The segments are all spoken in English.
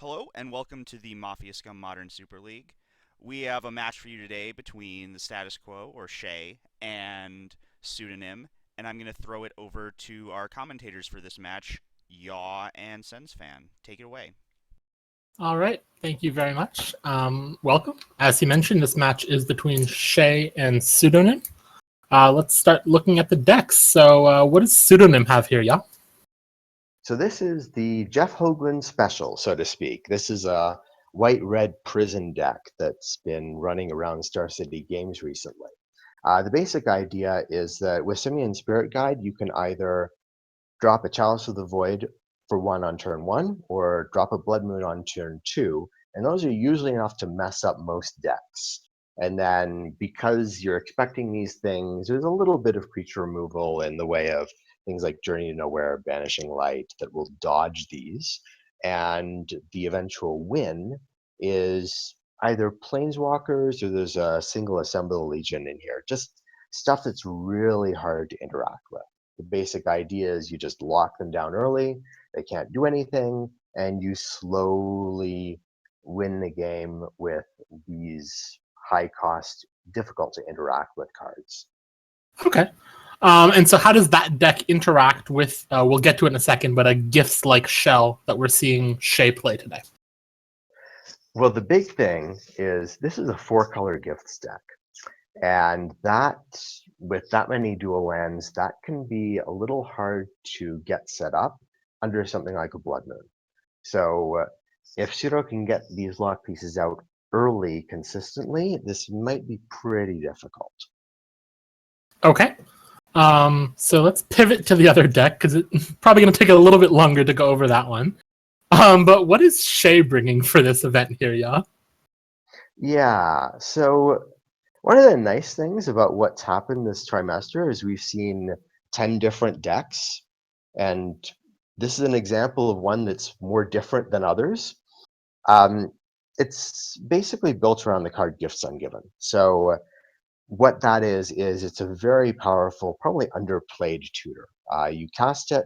Hello and welcome to the Mafia Scum Modern Super League. We have a match for you today between the Status Quo, or Shea, and Pseudonym, and I'm going to throw it over to our commentators for this match, Yaw and SensFan. Take it away. All right, thank you very much. Welcome. As he mentioned, this match is between Shea and Pseudonym. Let's start looking at the decks. So what does Pseudonym have here, yeah? So this is the Jeff Hoagland special, so to speak. This is a white-red prison deck that's been running around Star City Games recently. The basic idea is that with Simian Spirit Guide, you can either drop a Chalice of the Void for 1 on turn 1, or drop a Blood Moon on turn 2, and those are usually enough to mess up most decks. And then because you're expecting these things, there's a little bit of creature removal in the way of things like Journey to Nowhere, Banishing Light that will dodge these. And the eventual win is either Planeswalkers or there's a single Assemble Legion in here. Just stuff that's really hard to interact with. The basic idea is you just lock them down early, they can't do anything, and you slowly win the game with these high cost, difficult to interact with cards. Okay. And so how does that deck interact with, we'll get to it in a second, but a gifts like Shell that we're seeing Shea play today? Well, the big thing is this is a 4-color gifts deck. And that, with that many dual lands, that can be a little hard to get set up under something like a Blood Moon. So if Pseudo can get these lock pieces out early consistently, this might be pretty difficult. Okay. So let's pivot to the other deck, because it's probably going to take a little bit longer to go over that one. But what is Shea bringing for this event here, yeah? Yeah, so one of the nice things about what's happened this trimester is we've seen 10 different decks, and this is an example of one that's more different than others. It's basically built around the card Gifts Ungiven. So what that is it's a very powerful, probably underplayed tutor. You cast it,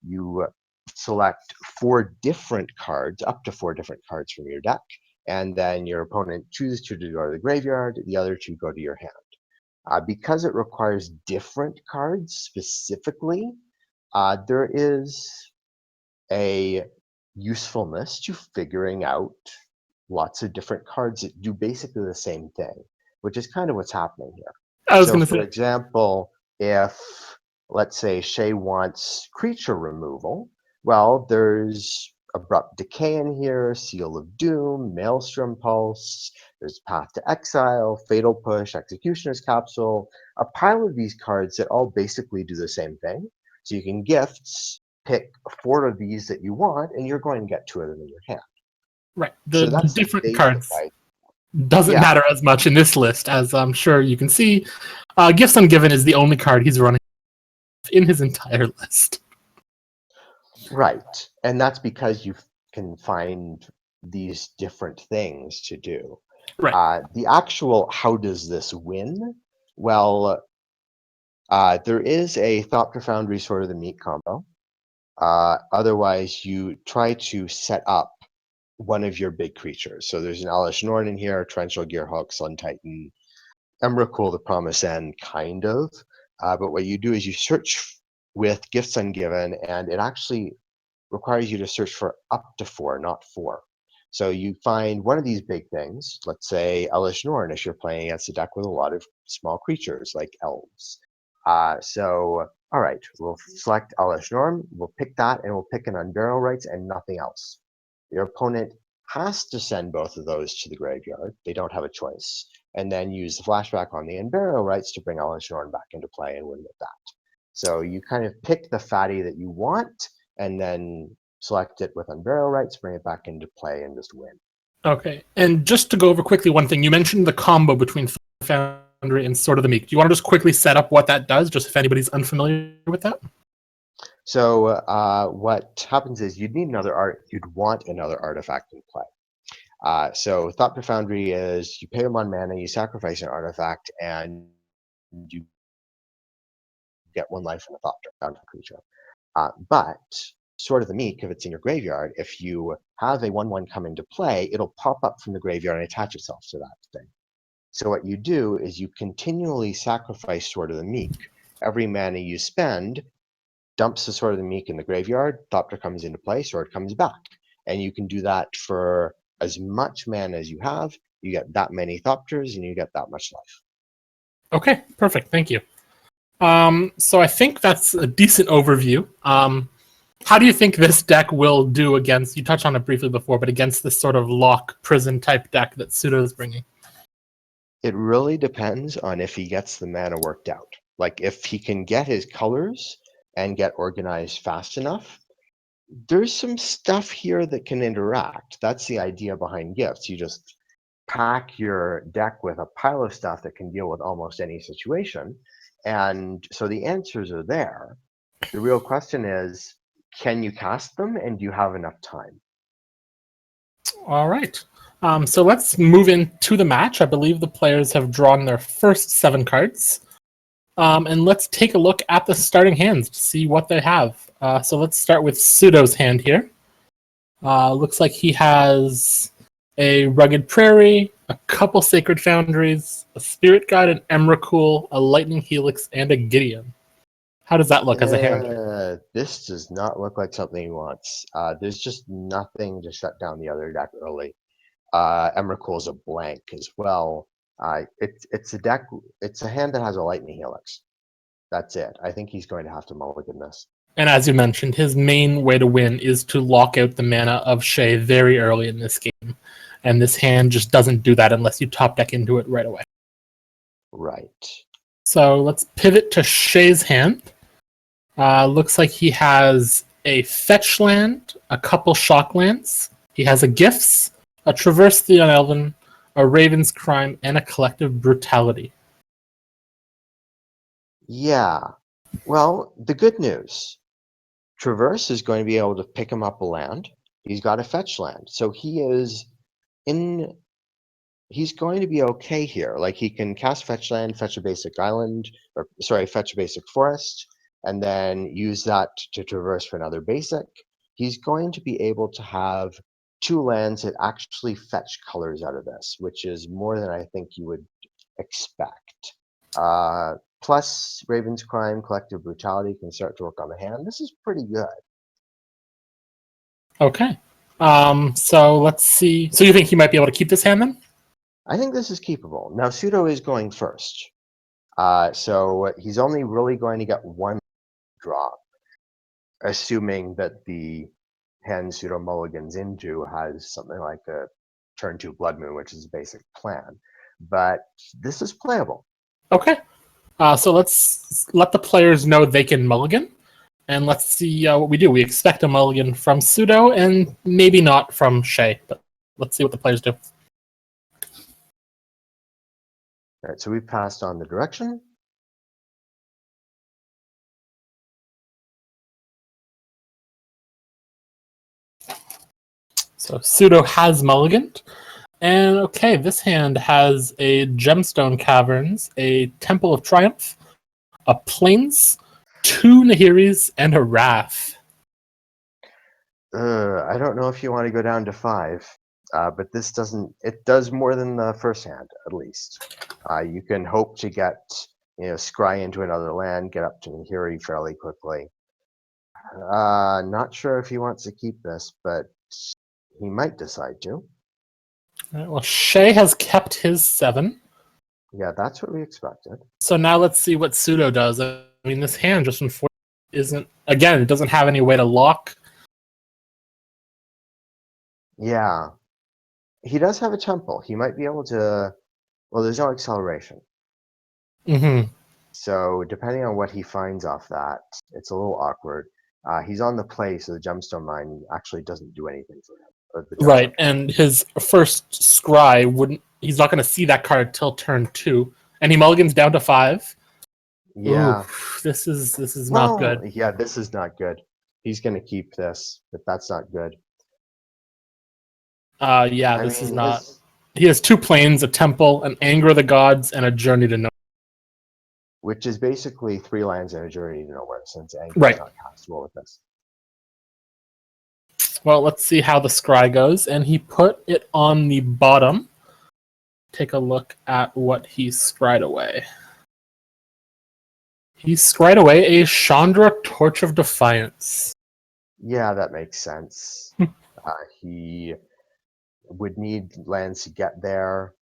you select 4 different cards, up to 4 different cards from your deck, and then your opponent chooses to go to the graveyard, the other 2 go to your hand. Because it requires different cards specifically, there is a usefulness to figuring out lots of different cards that do basically the same thing, which is kind of what's happening here. I was So, going to for say, example, if, let's say, Shea wants creature removal, well, there's Abrupt Decay in here, Seal of Doom, Maelstrom Pulse, there's Path to Exile, Fatal Push, Executioner's Capsule, a pile of these cards that all basically do the same thing. So you can gifts, pick 4 of these that you want, and you're going to get 2 of them in your hand. right, So the that's the different basic cards idea. doesn't Yeah, matter as much in this list, as I'm sure you can see. Gifts Ungiven is the only card he's running in his entire list. right. And that's because you can find these different things to do. Right. The actual how does this win? Well, there is a Thought Profound Resort of the Meat combo. Otherwise, you try to set up one of your big creatures. So there's an Alish Norn in here, Torrential Gearhulk, Sun Titan, Emrakul, the Promise End, kind of. But what you do is you search with Gifts Ungiven, and it actually requires you to search for up to 4, not 4. So you find one of these big things, let's say Elish Norn, if you're playing against a deck with a lot of small creatures like elves. All right, we'll select Elish Norn, we'll pick that, and we'll pick an Unburial Rites and nothing else. Your opponent has to send both of those to the graveyard. They don't have a choice. And then use the flashback on the Unburial Rites to bring Elish Norn back into play and win with that. So you kind of pick the fatty that you want, and then select it with Unburial Rites, bring it back into play, and just win. Okay. And just to go over quickly one thing, you mentioned the combo between Foundry and Sword of the Meek. Do you want to just quickly set up what that does, just if anybody's unfamiliar with that? So what happens is you'd want another artifact in play. So Thought Profoundry is you pay 1 mana, you sacrifice an artifact, and you get 1 life in a Thought Profoundry creature. But Sword of the Meek, if it's in your graveyard, if you have a 1/1 come into play, it'll pop up from the graveyard and attach itself to that thing. So what you do is you continually sacrifice Sword of the Meek. Every mana you spend dumps the Sword of the Meek in the graveyard, Thopter comes into play, Sword comes back. And you can do that for as much mana as you have, you get that many Thopters, and you get that much life. Okay, perfect. Thank you. So I think that's a decent overview. How do you think this deck will do against, you touched on it briefly before, but against this sort of lock prison type deck that Pseudo is bringing? It really depends on if he gets the mana worked out. Like if he can get his colors and get organized fast enough, there's some stuff here that can interact. That's the idea behind gifts. You just pack your deck with a pile of stuff that can deal with almost any situation. And so the answers are there. The real question is, can you cast them and do you have enough time? All right. So let's move into the match. I believe the players have drawn their first 7 cards. And let's take a look at the starting hands to see what they have. So let's start with Pseudo's hand here. Looks like he has a Rugged Prairie, a couple Sacred Foundries, a Spirit Guide, an Emrakul, a Lightning Helix, and a Gideon. How does that look as a hand? This does not look like something he wants. There's just nothing to shut down the other deck early. Emrakul is a blank as well. It's a deck. It's a hand that has a Lightning Helix. That's it. I think he's going to have to mulligan this. And as you mentioned, his main way to win is to lock out the mana of Shea very early in this game. And this hand just doesn't do that unless you top deck into it right away. Right. So let's pivot to Shea's hand. Looks like he has a fetch land, a couple shock lands. He has a Gifts, a Traverse the Unelven, a Raven's Crime, and a Collective Brutality. Yeah. Well, the good news, Traverse is going to be able to pick him up a land. He's got a fetch land. So he's going to be okay here. Like he can cast fetch land, fetch a basic island, or sorry, fetch a basic forest, and then use that to traverse for another basic. He's going to be able to have 2 lands that actually fetch colors out of this, which is more than I think you would expect. Plus, Raven's Crime, Collective Brutality can start to work on the hand. This is pretty good. Okay. So let's see. So you think he might be able to keep this hand then? I think this is keepable. Now, Pseudo is going first. So he's only really going to get 1 draw, assuming that the hand Pseudo mulligans into has something like a turn 2 Blood Moon, which is a basic plan. But this is playable. Okay. So let's let the players know they can mulligan. And let's see what we do. We expect a mulligan from Pseudo and maybe not from Shea. But let's see what the players do. All right, so we passed on the direction. So Pseudo has mulliganed. And okay, this hand has a Gemstone Caverns, a Temple of Triumph, a Plains, 2 Nahiris, and a Wrath. I don't know if you want to go down to 5, but this doesn't. It does more than the first hand, at least. You can hope to get, scry into another land, get up to Nahiri fairly quickly. Not sure if he wants to keep this, but he might decide to. All right, well, Shea has kept his 7. Yeah, that's what we expected. So now let's see what Pseudo does. I mean, this hand just unfortunately isn't. Again, it doesn't have any way to lock. Yeah. He does have a temple. He might be able to. Well, there's no acceleration. Mm-hmm. So depending on what he finds off that, it's a little awkward. He's on the play, so the Gemstone Mine actually doesn't do anything for him. Right, and his first scry wouldn't. He's not going to see that card till turn 2, and he mulligans down to 5. Yeah. Ooh, this is not good. Yeah, this is not good. He's going to keep this, but that's not good. Yeah, this is not. He has 2 planes, a temple, an Anger of the Gods, and a Journey to Nowhere. Which is basically 3 lands and a Journey to Nowhere, since Anger is not castable with this. Well, let's see how the scry goes. And he put it on the bottom. Take a look at what he scried away. He scried away a Chandra Torch of Defiance. Yeah, that makes sense. He would need lands to get there.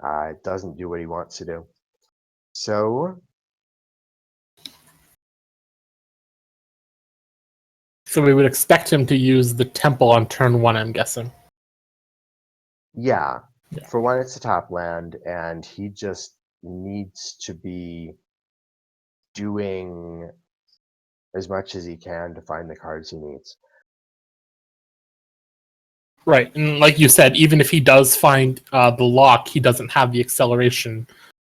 It doesn't do what he wants to do. So we would expect him to use the Temple on turn 1, I'm guessing. yeah, Yeah. for one, it's a top land, and he just needs to be doing as much as he can to find the cards he needs. Right, and like you said, even if he does find the lock, he doesn't have the acceleration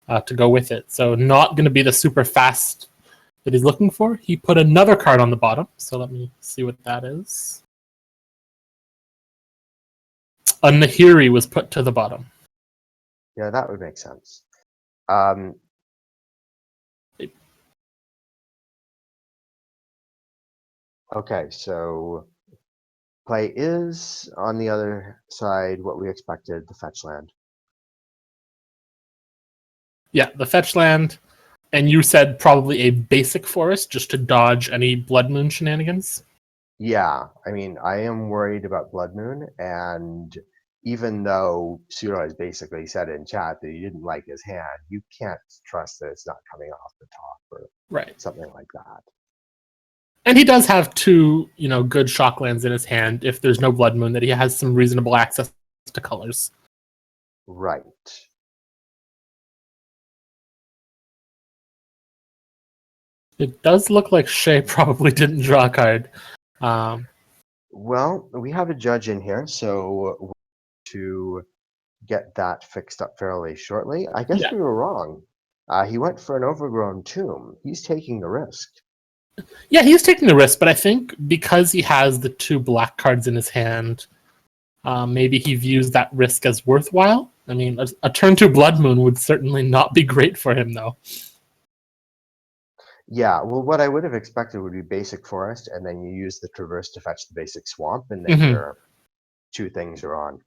to go with it. So not going to be the super fast that he's looking for. He put another card on the bottom, so let me see what that is. A Nahiri was put to the bottom. Yeah, that would make sense. Okay, so play is, on the other side, what we expected, the fetch land. Yeah, the fetch land, and you said probably a basic forest just to dodge any Blood Moon shenanigans. Yeah, I mean, I am worried about Blood Moon, and even though Pseudo has basically said in chat that he didn't like his hand, you can't trust that it's not coming off the top or Right. something like that. And he does have two, good shock lands in his hand. If there's no Blood Moon, that he has some reasonable access to colors. Right. It does look like Shea probably didn't draw a card. Well, we have a judge in here, so to get that fixed up fairly shortly. I guess Yeah. we were wrong. He went for an overgrown tomb. He's taking the risk. Yeah, he's taking the risk, but I think because he has the two black cards in his hand, maybe he views that risk as worthwhile. I mean, a turn 2 Blood Moon would certainly not be great for him, though. Yeah, well, what I would have expected would be basic forest, and then you use the traverse to fetch the basic swamp, and then your two things are on.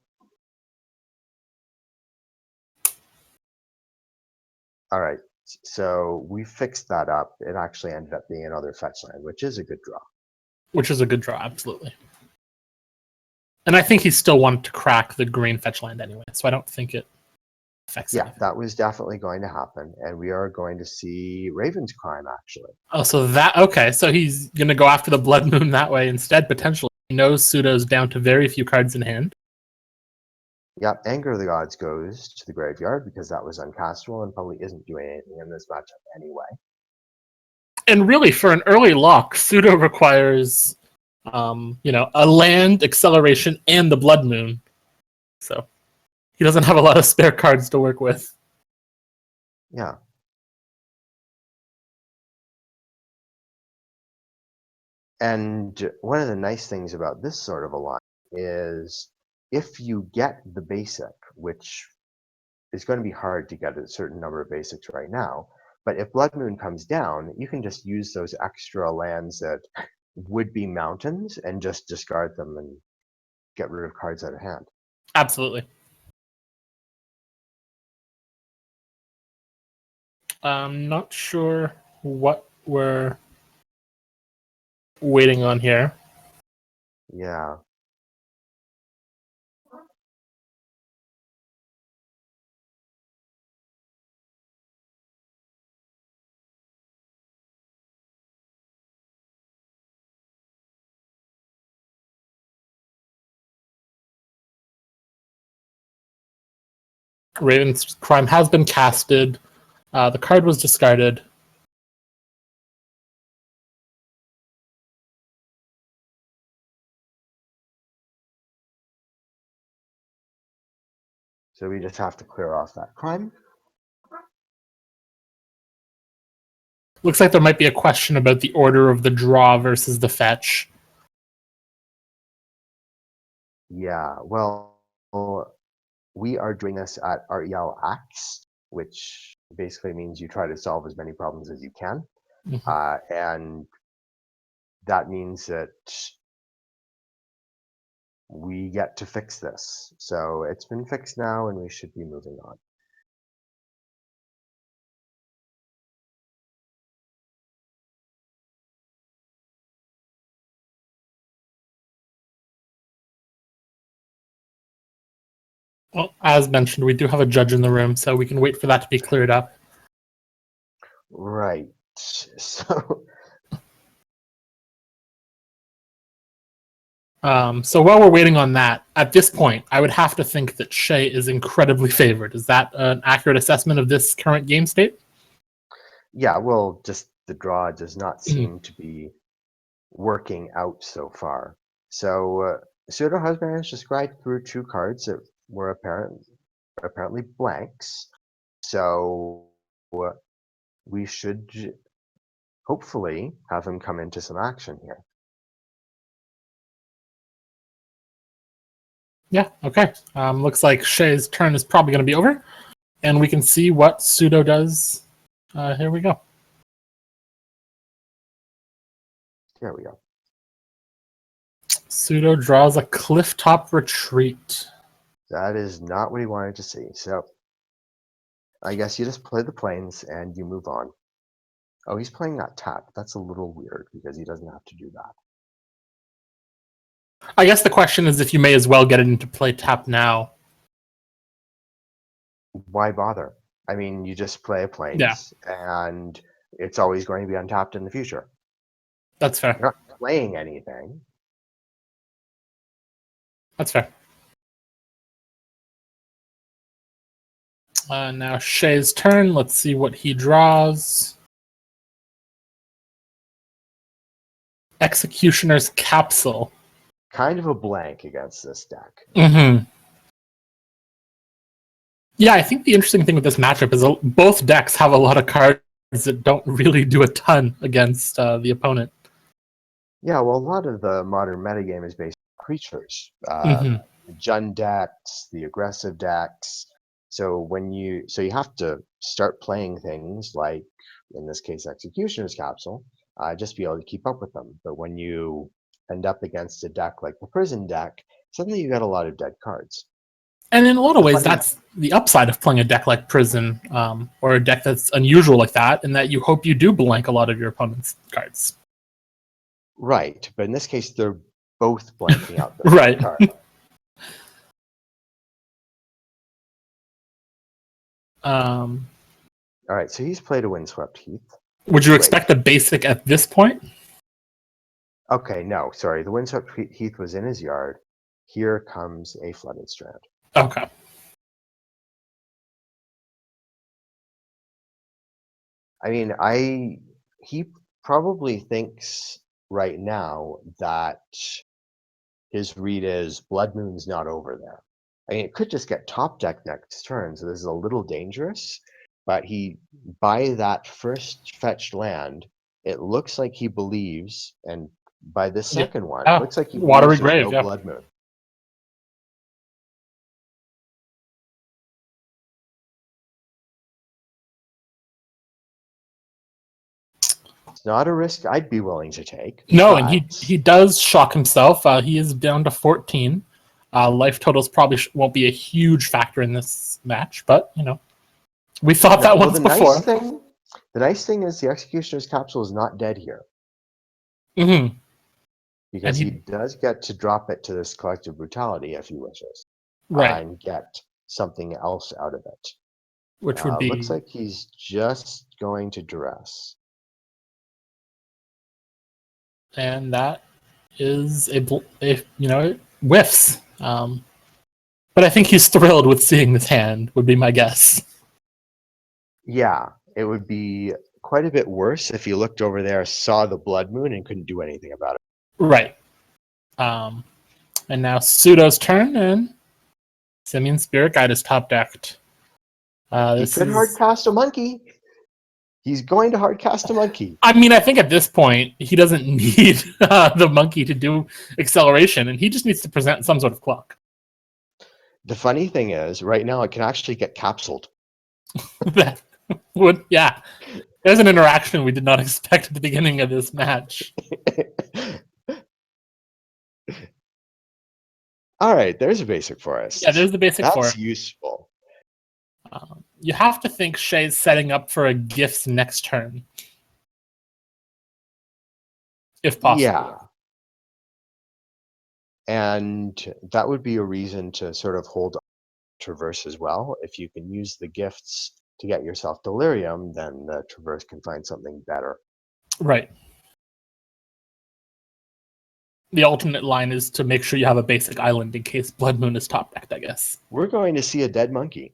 All right, so we fixed that up. It actually ended up being another fetch land, which is a good draw. Which is a good draw, absolutely. And I think he still wanted to crack the green fetch land anyway, so I don't think it affects anything. That was definitely going to happen, and we are going to see Raven's Crime, actually. Oh, so he's going to go after the Blood Moon that way instead, potentially. He knows Pseudo's down to very few cards in hand. Yep, Anger of the Gods goes to the graveyard because that was uncastable and probably isn't doing anything in this matchup anyway. And really, for an early lock, Pseudo requires, a land, acceleration, and the Blood Moon. So he doesn't have a lot of spare cards to work with. Yeah. And one of the nice things about this sort of a line is if you get the basic, which is going to be hard to get a certain number of basics right now, but if Blood Moon comes down, you can just use those extra lands that would be mountains and just discard them and get rid of cards out of hand. Absolutely. I'm not sure what we're waiting on here. Yeah. Raven's Crime has been casted. The card was discarded. So we just have to clear off that crime. Looks like there might be a question about the order of the draw versus the fetch. Yeah, well, we are doing this at REL X, which basically means you try to solve as many problems as you can. Mm-hmm. And that means that we get to fix this. So it's been fixed now, and we should be moving on. Well, as mentioned, we do have a judge in the room, so we can wait for that to be cleared up. Right. So So while we're waiting on that, at this point, I would have to think that Shea is incredibly favored. Is that an accurate assessment of this current game state? yeah, well, just the draw does not Mhm. seem to be working out so far. So Pseudo has managed to scry through 2 cards that were apparently blanks. So we should hopefully have him come into some action here. Yeah, okay. Looks like Shea's turn is probably going to be over, and we can see what Pseudo does. Here we go. There we go. Pseudo draws a Clifftop Retreat. That is not what he wanted to see. So I guess you just play the planes and you move on. Oh, he's playing that tap. That's a little weird because he doesn't have to do that. I guess the question is if you may as well get it into play tap now. Why bother? I mean, you just play planes and it's always going to be untapped in the future. That's fair. You're not playing anything. That's fair. Now Shea's turn. Let's see what he draws. Executioner's Capsule. Kind of a blank against this deck. Mm-hmm. Yeah, I think the interesting thing with this matchup is both decks have a lot of cards that don't really do a ton against the opponent. Yeah, well, a lot of the modern metagame is based on creatures. Mhm. The Jund decks, the aggressive decks. So you have to start playing things like, in this case, Executioner's Capsule, just be able to keep up with them. But when you end up against a deck like the Prison deck, suddenly you got a lot of dead cards. And in a lot of ways, that's the upside of playing a deck like Prison, or a deck that's unusual like that, in that you hope you do blank a lot of your opponent's cards. Right, but in this case, they're both blanking out the Right. card. All right, so he's played a Windswept Heath. Would you expect a basic at this point? Okay, no, sorry. The Windswept Heath was in his yard. Here comes a Flooded Strand. Okay. I mean, he probably thinks right now that his read is Blood Moon's not over there. I mean, it could just get top deck next turn, so this is a little dangerous. But by that first fetched land, it looks like he believes, and by the second one, it looks like he Watery believes there's Grave, no Blood Moon. It's not a risk I'd be willing to take. No, but... and he does shock himself. He is down to 14. Life totals probably won't be a huge factor in this match, but we thought that once before. The nice thing is the Executioner's Capsule is not dead here. Mm-hmm. Because he does get to drop it to this Collective Brutality if he wishes. Right. And get something else out of it. Which would be... Looks like he's just going to Duress. And that is whiffs. But I think he's thrilled with seeing this hand, would be my guess. Yeah. It would be quite a bit worse if he looked over there, saw the Blood Moon, and couldn't do anything about it. Right. And now Pseudo's turn, and Simian Spirit Guide is top decked. He could hard cast a monkey. He's going to hard cast a monkey. I mean, I think at this point, he doesn't need the monkey to do acceleration, and he just needs to present some sort of clock. The funny thing is, right now, it can actually get capsuled. That would, yeah. There's an interaction we did not expect at the beginning of this match. All right, there's a basic forest. Yeah, there's the basic That's forest. useful. You have to think Shea's setting up for a Gifts next turn, if possible. Yeah. And that would be a reason to sort of hold Traverse as well. If you can use the gifts to get yourself Delirium, then the Traverse can find something better. Right. The alternate line is to make sure you have a basic island in case Blood Moon is top decked, I guess. We're going to see a dead monkey.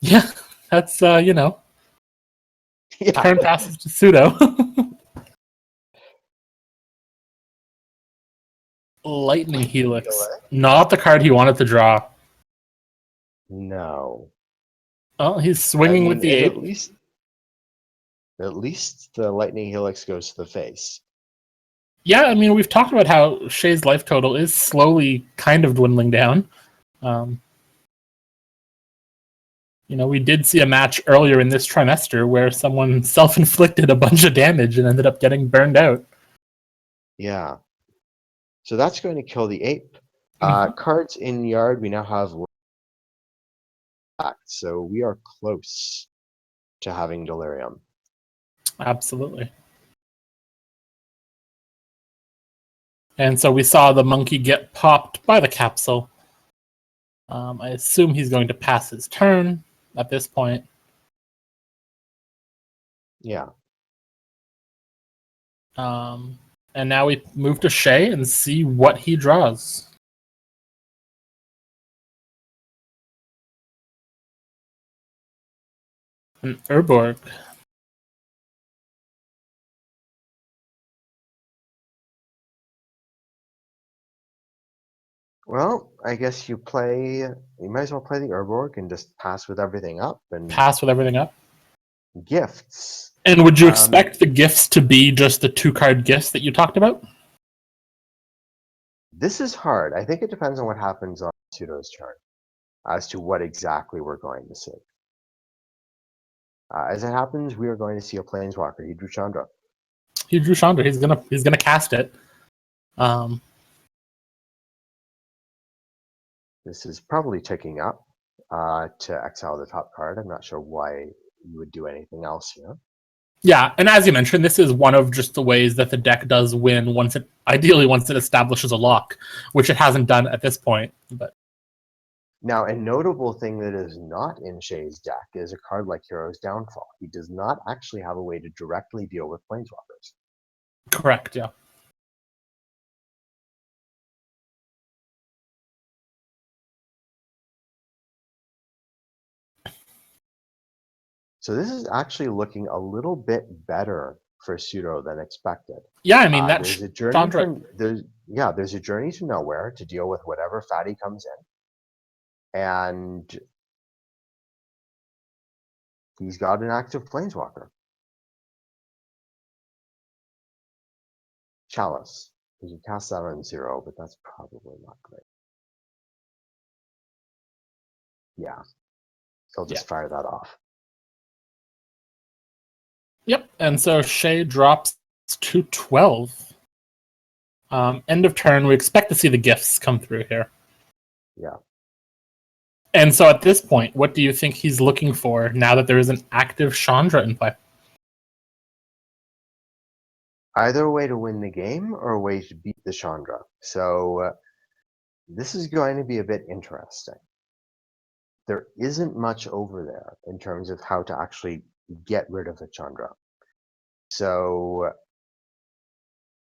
Yeah, that's, Yeah. turn passes to Pseudo. Lightning Helix. Not the card he wanted to draw. No. Oh, he's swinging with the 8. At least the Lightning Helix goes to the face. Yeah, I mean, we've talked about how Shea's life total is slowly kind of dwindling down. We did see a match earlier in this trimester where someone self-inflicted a bunch of damage and ended up getting burned out. Yeah. So that's going to kill the ape. Cards in yard, we now have back, so we are close to having Delirium. Absolutely. And so we saw the monkey get popped by the capsule. I assume he's going to pass his turn at this point. Yeah. And now we move to Shea and see what he draws. An Urborg. Well, I guess you might as well play the Urborg and just pass with everything up. And Pass with everything up. Gifts. And would you expect the gifts to be just the 2-card gifts that you talked about? This is hard. I think it depends on what happens on Pseudo's turn as to what exactly we're going to see. As it happens, we are going to see a Planeswalker. He drew Chandra. He drew Chandra. He's gonna cast it. This is probably ticking up to exile the top card. I'm not sure why you would do anything else here. Yeah, and as you mentioned, this is one of just the ways that the deck does win ideally once it establishes a lock, which it hasn't done at this point. But now, a notable thing that is not in Shea's deck is a card like Hero's Downfall. He does not actually have a way to directly deal with Planeswalkers. Correct, yeah. So this is actually looking a little bit better for Pseudo than expected. Yeah, I mean there's a journey there's a journey to nowhere to deal with whatever fatty comes in, and he's got an active Planeswalker, Chalice. You can cast that on 0, but that's probably not great. Yeah, he'll just fire that off. Yep, and so Shea drops to 12. End of turn, we expect to see the gifts come through here. Yeah. And so at this point, what do you think he's looking for now that there is an active Chandra in play? Either a way to win the game or a way to beat the Chandra. So this is going to be a bit interesting. There isn't much over there in terms of how to actually get rid of the Chandra. So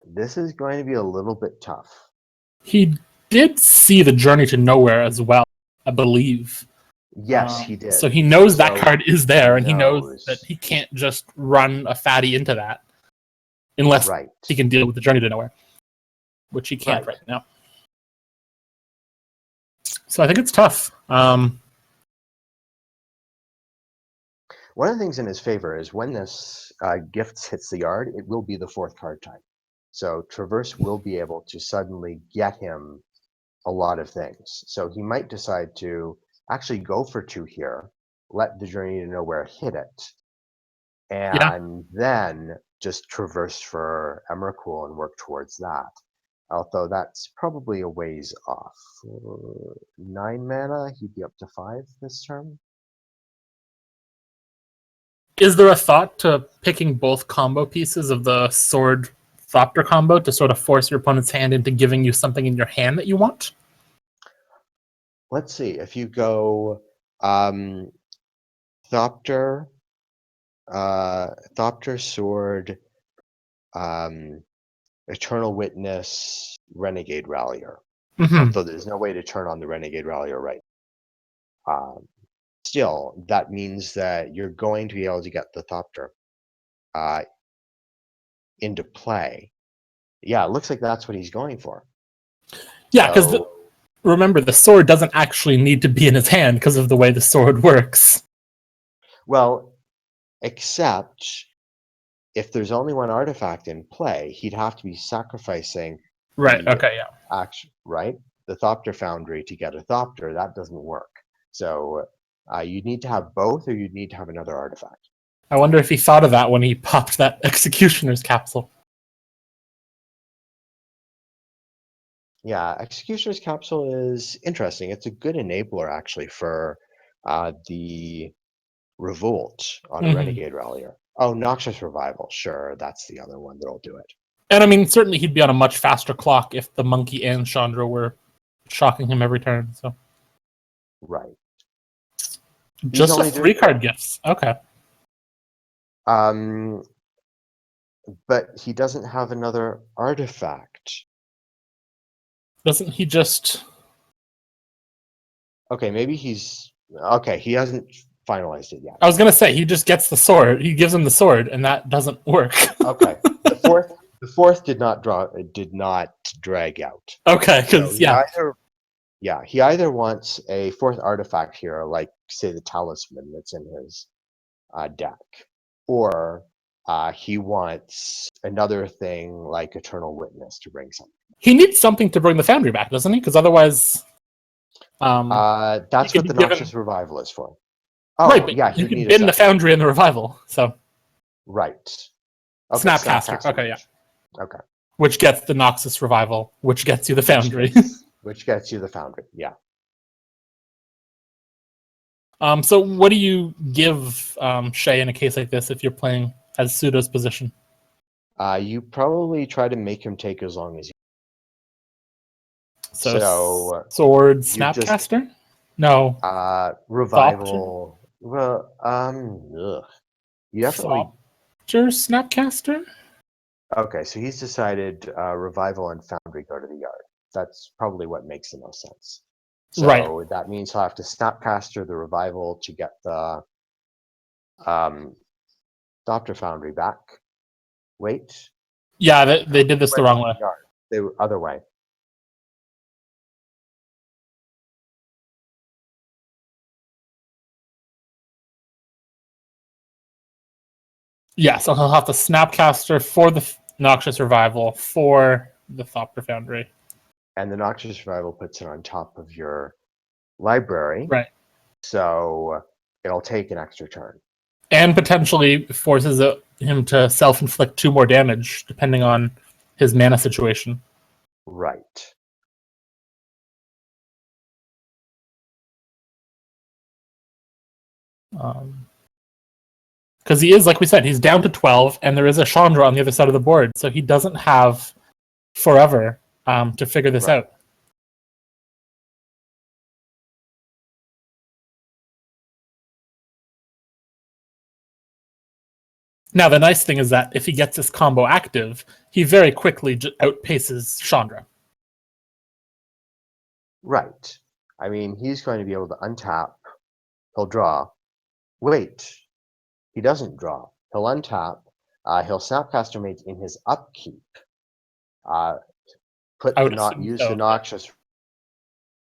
this is going to be a little bit tough. He did see the Journey to Nowhere as well, I believe. Yes, he did. So he knows that card is there, and he knows that he can't just run a fatty into that unless he can deal with the Journey to Nowhere, which he can't right now. So I think it's tough. One of the things in his favor is when this Gifts hits the yard, it will be the 4th card type. So Traverse will be able to suddenly get him a lot of things. So he might decide to actually go for 2 here, let the Journey to Nowhere hit it, and then just Traverse for Emrakul and work towards that. Although that's probably a ways off. 9 mana, he'd be up to 5 this turn. Is there a thought to picking both combo pieces of the sword Thopter combo to sort of force your opponent's hand into giving you something in your hand that you want? Let's see, if you go Thopter, Thopter Sword, Eternal Witness, Renegade Rallier. Although there's no way to turn on the Renegade Rallier right. Still, that means that you're going to be able to get the Thopter into play. Yeah, it looks like that's what he's going for. Yeah, because remember, the sword doesn't actually need to be in his hand because of the way the sword works. Well, except if there's only one artifact in play, he'd have to be sacrificing Right, the okay, yeah. action, right? The Thopter Foundry to get a Thopter. That doesn't work. So you'd need to have both, or you'd need to have another artifact. I wonder if he thought of that when he popped that Executioner's Capsule. Yeah, Executioner's Capsule is interesting. It's a good enabler, actually, for the Revolt on a Renegade Rallier. Oh, Noxious Revival. Sure, that's the other one that'll do it. And I mean, certainly he'd be on a much faster clock if the Monkey and Chandra were shocking him every turn. So Right. just a 3-card gifts. Okay. But he doesn't have another artifact. Doesn't he just... Okay, maybe he's... Okay, he hasn't finalized it yet. I was going to say, he just gets the sword. He gives him the sword, and that doesn't work. Okay. The fourth did not drag out. Okay, because, he either wants a 4th artifact here, like, say, the Talisman that's in his deck, or he wants another thing like Eternal Witness to bring something. He needs something to bring the Foundry back, doesn't he? Because otherwise... that's what the Noxious Revival is for. Oh, right, but yeah, you can bin the Foundry and the Revival, so... Right. Okay, Snapcaster. Okay, yeah. Okay. Which gets the Noxus Revival, which gets you the Foundry. Which gets you the Foundry, yeah. So what do you give Shea in a case like this if you're playing as Pseudo's position? You probably try to make him take as long as you. So sword Snapcaster? No. Revival. Well, you definitely. Snapcaster? Okay, so he's decided Revival and Foundry go to the yard. That's probably what makes the most sense. So that means he'll have to Snapcaster the Revival to get the Thopter Foundry back. Wait. Yeah, they did this the wrong way. They were other way. Yeah, so he'll have to Snapcaster for the Noxious Revival for the Thopter Foundry. And the Noxious Revival puts it on top of your library. Right. So it'll take an extra turn. And potentially forces him to self-inflict 2 more damage, depending on his mana situation. Right. Because he is, like we said, he's down to 12, and there is a Chandra on the other side of the board, so he doesn't have forever to figure this out. Now, the nice thing is that if he gets this combo active, he very quickly outpaces Chandra. Right. I mean, he's going to be able to untap. He'll draw. Wait. He doesn't draw. He'll untap. He'll Snapcaster Mage in his upkeep. Use the Noxious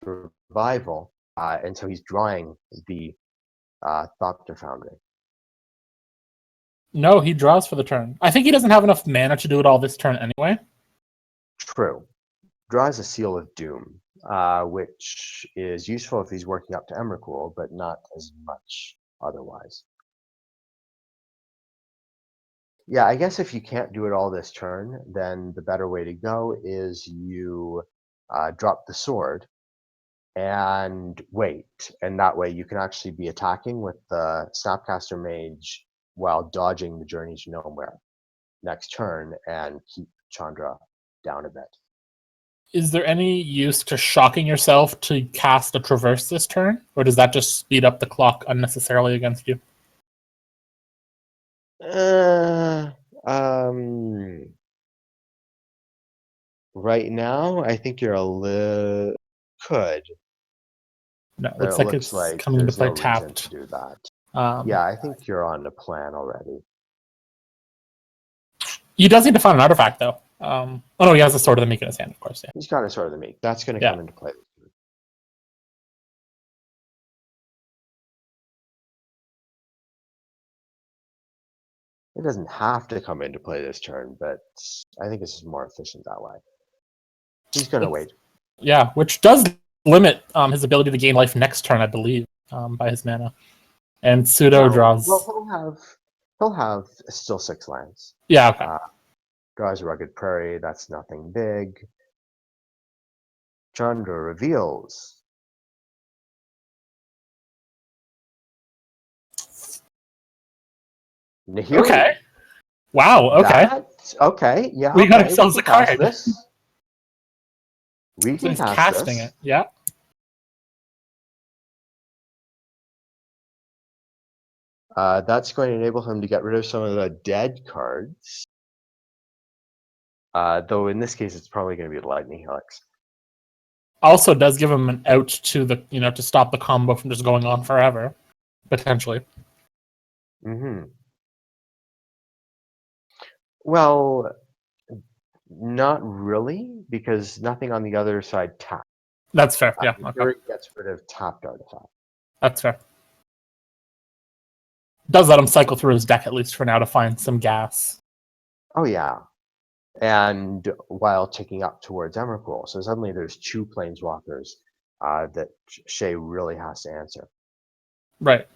Revival until he's drawing the Thopter Foundry. No, he draws for the turn. I think he doesn't have enough mana to do it all this turn anyway. True. Draws a Seal of Doom, which is useful if he's working up to Emrakul, but not as much otherwise. Yeah, I guess if you can't do it all this turn, then the better way to go is you drop the sword and wait. And that way you can actually be attacking with the Snapcaster Mage while dodging the Journey to Nowhere next turn and keep Chandra down a bit. Is there any use to shocking yourself to cast a Traverse this turn? Or does that just speed up the clock unnecessarily against you? Um, right now, I think you're a little could, No, it but looks it like looks it's like coming to there's no play reason to tapped. do that. Um, Yeah, I think you're on the plan already. he does need to find an artifact, though. Oh, no, he has a Sword of the Meek in his hand, of course. Yeah. He's got a Sword of the Meek. That's going to Yeah. come into play. It doesn't have to come into play this turn, but I think it's more efficient that way. He's going to wait. Yeah, which does limit his ability to gain life next turn, I believe, by his mana. And Pseudo draws. Well, he'll have still 6 lands. Yeah, okay. Draws Rugged Prairie. That's nothing big. Chandra reveals. Nihiri. Okay. Wow, okay. Okay, yeah. We got okay, ourselves a card. This. We So can he's cast casting this. it, yeah. That's going to enable him to get rid of some of the dead cards. Though in this case, it's probably going to be the Lightning Helix. Also does give him an out to the to stop the combo from just going on forever, potentially. Mm-hmm. Well, not really, because nothing on the other side tapped. That's fair. Yeah, Nihiri gets rid of tapped artifact. That's fair. Does let him cycle through his deck at least for now to find some gas. Oh yeah, and while ticking up towards Emrakul, so suddenly there's 2 planeswalkers that Shea really has to answer. Right.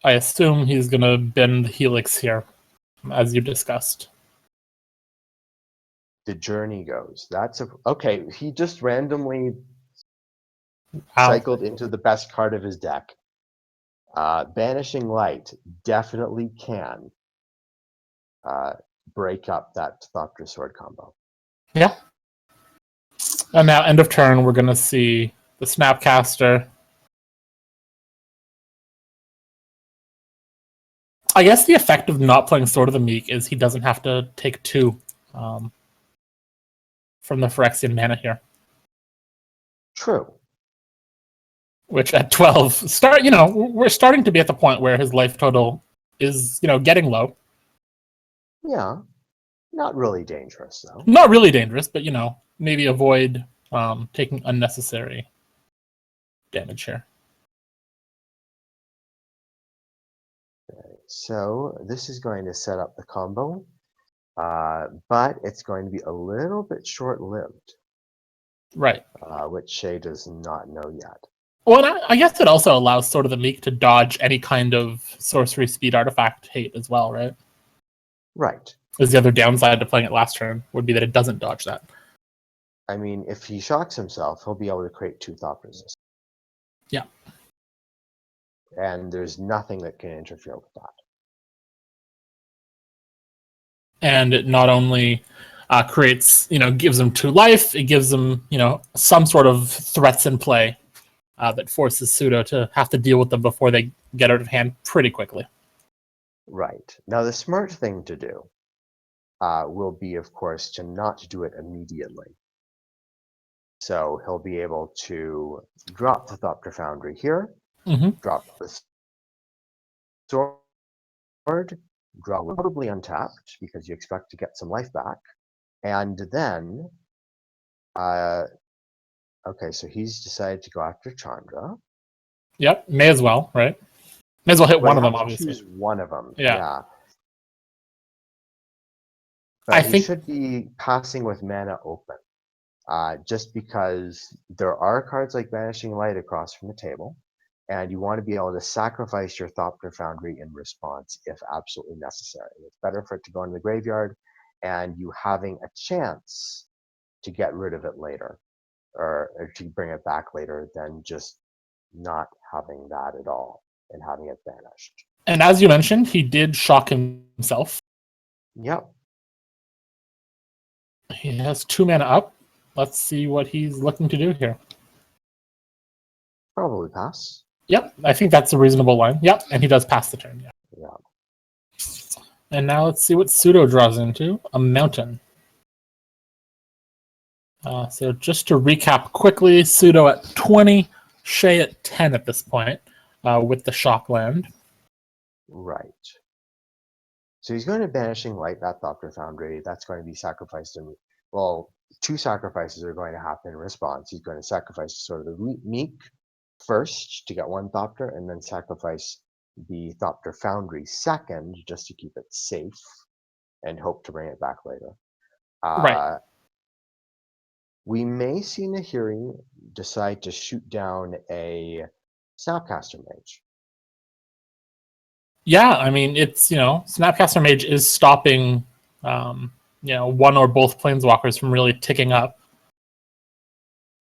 I assume he's going to bend the Helix here, as you discussed. The Journey goes. Okay. He just randomly cycled into the best card of his deck. Banishing Light definitely can break up that Thopter Sword combo. Yeah. And now, end of turn, we're going to see the Snapcaster. I guess the effect of not playing Sword of the Meek is he doesn't have to take 2 from the Phyrexian mana here. True. Which at 12, we're starting to be at the point where his life total is, getting low. Yeah. Not really dangerous, though. Not really dangerous, but, maybe avoid taking unnecessary damage here. Okay, so this is going to set up the combo, but it's going to be a little bit short-lived. Right. Which Shea does not know yet. Well, and I guess it also allows Sword of the Meek to dodge any kind of sorcery speed artifact hate as well, right? Right. Is the other downside to playing it last turn would be that it doesn't dodge that. I mean, if he shocks himself, he'll be able to create 2 Thought Resist. Yeah. And there's nothing that can interfere with that. And it not only creates, gives him 2 life, it gives him, some sort of threats in play that forces Pseudo to have to deal with them before they get out of hand pretty quickly. Right. Now, the smart thing to do will be, of course, to not do it immediately. So he'll be able to drop the Thopter Foundry here, drop the sword, draw probably untapped because you expect to get some life back, and then, okay, so he's decided to go after Chandra. Yep, may as well, right? May as well hit one of them, obviously. Choose one of them, Yeah. yeah. But he should be passing with mana open. just because there are cards like Vanishing Light across from the table, and you want to be able to sacrifice your Thopter Foundry in response if absolutely necessary. It's better for it to go in the graveyard and you having a chance to get rid of it later or to bring it back later than just not having that at all and having it vanished. And as you mentioned, he did shock himself. Yep. He has 2 mana up. Let's see what he's looking to do here. Probably pass. Yep, I think that's a reasonable line. Yep, and he does pass the turn. Yeah. And now let's see what Pseudo draws into. A mountain. So just to recap quickly, Pseudo at 20, Shea at 10 at this point with the shock land. Right. So he's going to Banishing Light that Thopter Foundry. That's going to be sacrificed in, well, 2 sacrifices are going to happen in response. He's going to sacrifice sort of the Meek first to get 1 Thopter, and then sacrifice the Thopter Foundry second just to keep it safe and hope to bring it back later. Right. We may see Nahiri decide to shoot down a Snapcaster Mage. Yeah, I mean, it's, Snapcaster Mage is stopping, one or both Planeswalkers from really ticking up.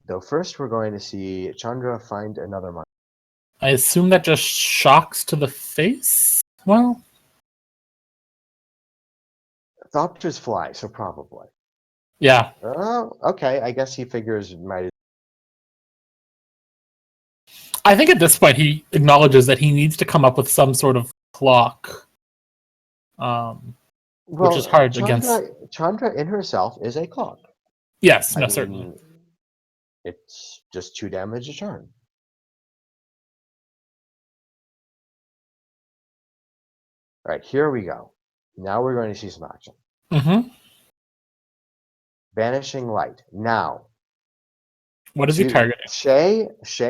Though first we're going to see Chandra find another monster. I assume that just shocks to the face? Well, Thopters fly, so probably. yeah. Oh, okay. I guess he figures might. I think at this point he acknowledges that he needs to come up with some sort of clock, which is hard against. Chandra in herself is a clock. Yes, certainly. It's just 2 damage a turn. All right, here we go. Now we're going to see some action. Mm-hmm. Vanishing Light. Now, what is he targeting? Shea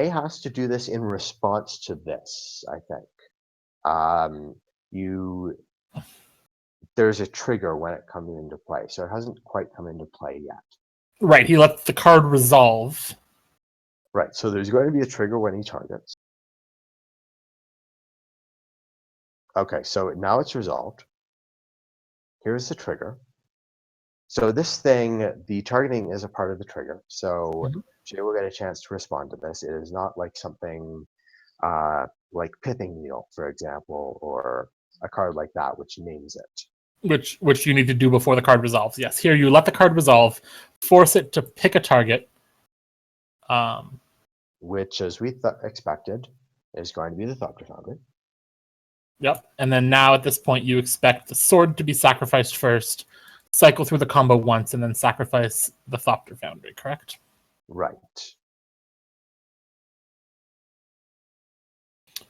has to do this in response to this, I think. There's a trigger when it comes into play, so it hasn't quite come into play yet. Right, he lets the card resolve. Right, so there's going to be a trigger when he targets. Okay, so now it's resolved. Here's the trigger. So this thing, the targeting is a part of the trigger. So Shea will get a chance to respond to this. It is not like something like Pithing Needle, for example, or a card like that, which names it. Which you need to do before the card resolves. Yes, here you let the card resolve, force it to pick a target. Which, as we expected, is going to be the Thopter Foundry. Yep, and then now at this point you expect the sword to be sacrificed first, cycle through the combo once, and then sacrifice the Thopter Foundry, correct? Right.